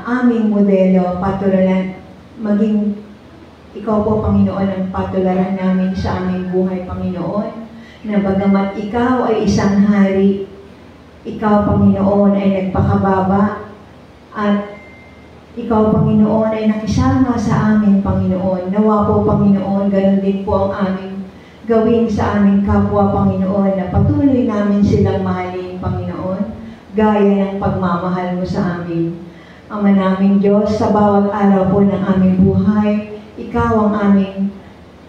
aming modelo, patularan, maging ikaw po, Panginoon, ang patularan namin sa aming buhay, Panginoon, na bagamat ikaw ay isang hari, ikaw, Panginoon, ay nagpakababa, at ikaw, Panginoon, ay nakisama sa amin, Panginoon. Nawa po, Panginoon, ganun din po ang aming gawin sa aming kapwa, Panginoon, na patuloy namin silang mahalin, Panginoon, gaya ng pagmamahal mo sa amin. Ama naming Diyos, sa bawat araw po ng aming buhay, ikaw ang aming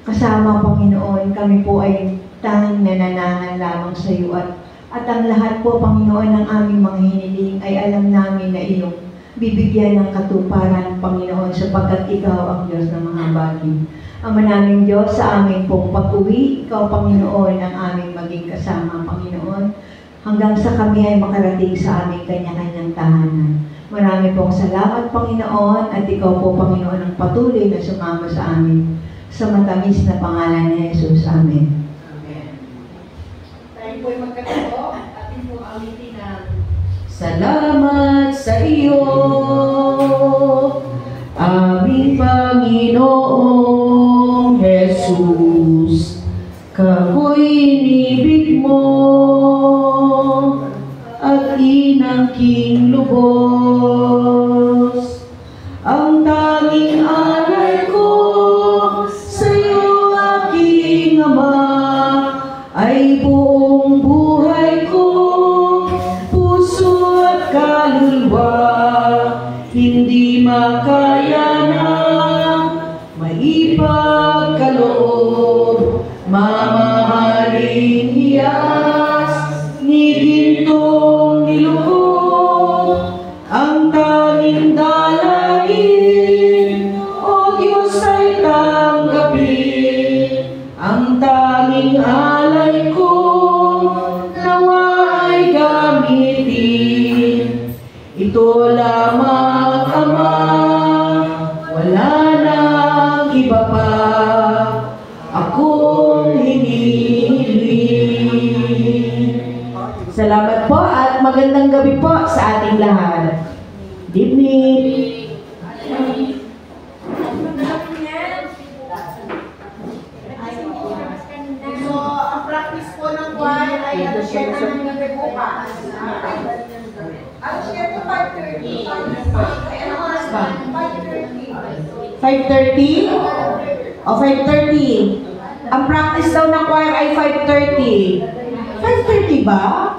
kasama, Panginoon. Kami po ay tanging nananangan lamang sa iyo at ang lahat po, Panginoon, ng aming mga hiniling ay alam namin na iyong bibigyan ng katuparan, Panginoon, sapagkat ikaw ang Diyos ng mga bagay. Ama naming Diyos, sa aming pong pag-uwi, Ikaw, Panginoon, ang aming maging kasama, Panginoon, hanggang sa kami ay makarating sa aming kanya-kanyang tahanan. Marami pong salamat, Panginoon, at Ikaw po, Panginoon, ang patuloy na sumama sa amin. Sa matamis na pangalan ni Jesus. Amen. Amen. Tayo po'y magkatapo at atin po awitin ng salamat sa iyo, aming Panginoong Jesus. Kako'y inibig mo at inangking lubos. Ang tanging alay ko sa'yo, aking Ama, ay buong buhay ko, puso at kaluluwa, hindi makaya na maipagkaloob. Mamahaling hiyas ni gintong nilubog, ang tanging dalangin, o Diyos ay tanggapin. Ang tanging alay ko, nawa ay gamitin. Ito lamang, Ama, wala nang iba pa akong hinihiling. Salamat po at magandang gabi po sa ating lahat. Good evening. So, ang practice po ng choir ay share na ng gabi bukas. Share to 5:30. Ano oras ba? 5:30? O 5:30. Ang practice daw ng choir ay 5:30. 5:30 ba?